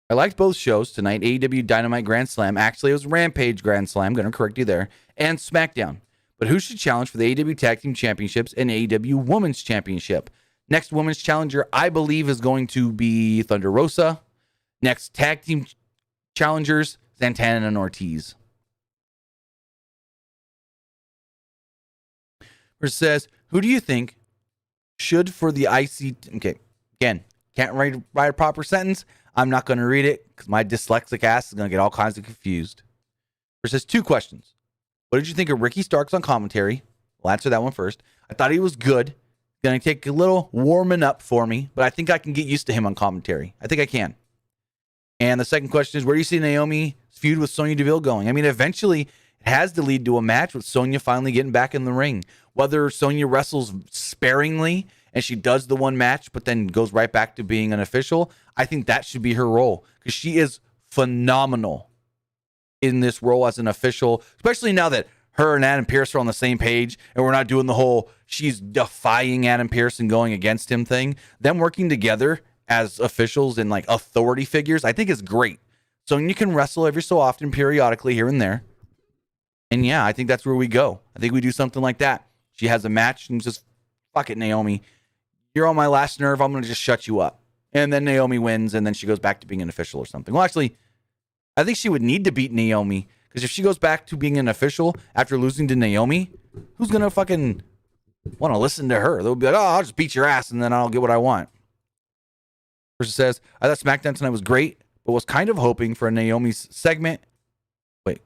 I liked both shows tonight. AEW Dynamite Grand Slam. Actually, it was Rampage Grand Slam. I'm going to correct you there. And SmackDown. But who should challenge for the AEW Tag Team Championships and AEW Women's Championship? Next women's challenger, I believe, is going to be Thunder Rosa. Next tag team challengers, Santana and Ortiz. It says, who do you think should for the IC... Okay, again, can't write a proper sentence. I'm not going to read it because my dyslexic ass is going to get all kinds of confused. It says 2 questions. What did you think of Ricky Starks on commentary? We'll answer that one first. I thought he was good. Going to take a little warming up for me, but I think I can get used to him on commentary. I think I can. And the second question is, where do you see Naomi's feud with Sonya Deville going? I mean, eventually it has to lead to a match with Sonya finally getting back in the ring. Whether Sonya wrestles sparingly and she does the one match, but then goes right back to being an official, I think that should be her role because she is phenomenal in this role as an official, especially now that her and Adam Pearce are on the same page and we're not doing the whole she's defying Adam Pearce and going against him thing. Them working together as officials and like authority figures, I think is great. So you can wrestle every so often, periodically here and there. And yeah, I think that's where we go. I think we do something like that. She has a match and just, fuck it, Naomi. You're on my last nerve. I'm going to just shut you up. And then Naomi wins and then she goes back to being an official or something. Well, actually, I think she would need to beat Naomi because if she goes back to being an official after losing to Naomi, who's going to fucking want to listen to her? They'll be like, oh, I'll just beat your ass and then I'll get what I want. Person says, I thought SmackDown tonight was great, but was kind of hoping for a Naomi's segment.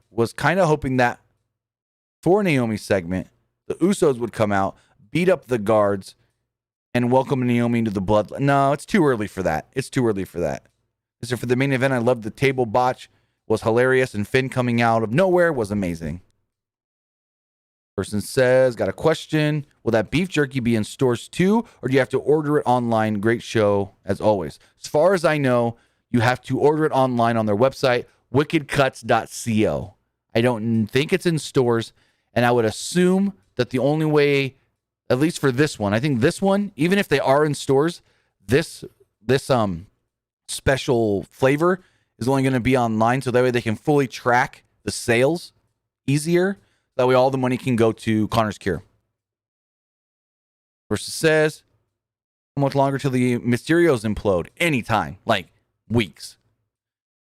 Was kind of hoping that for Naomi's segment, the Usos would come out, beat up the guards, and welcome Naomi into the bloodline. No, it's too early for that. It's too early for that. So for the main event, I loved the table botch. Was hilarious, and Finn coming out of nowhere was amazing. Person says, got a question. Will that beef jerky be in stores too, or do you have to order it online? Great show, as always. As far as I know, you have to order it online on their website, wickedcuts.co. I don't think it's in stores, and I would assume that the only way, at least for this one, I think this one, even if they are in stores, this special flavor is only going to be online, so that way they can fully track the sales easier. That way all the money can go to Connor's Cure. Versus says, how much longer till the Mysterios implode? Anytime, like weeks.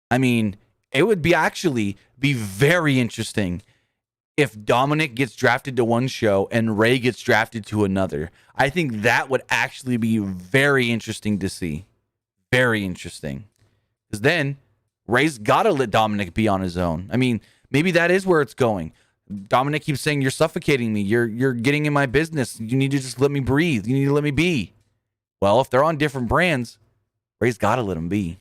I mean, it would be very interesting if Dominic gets drafted to one show and Ray gets drafted to another. I think that would actually be very interesting to see. Very interesting. Because then Ray's got to let Dominic be on his own. I mean, maybe that is where it's going. Dominic keeps saying, you're suffocating me. You're getting in my business. You need to just let me breathe. You need to let me be. Well, if they're on different brands, Ray's got to let him be.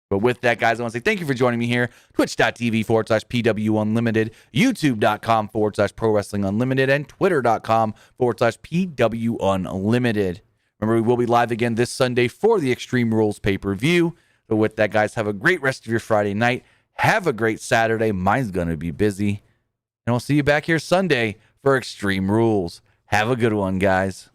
But with that, guys, I want to say thank you for joining me here. Twitch.tv/PW Unlimited, YouTube.com/Pro Wrestling Unlimited, and Twitter.com/PW Unlimited. Remember, we will be live again this Sunday for the Extreme Rules pay-per-view. So with that, guys, have a great rest of your Friday night. Have a great Saturday. Mine's going to be busy. And we'll see you back here Sunday for Extreme Rules. Have a good one, guys.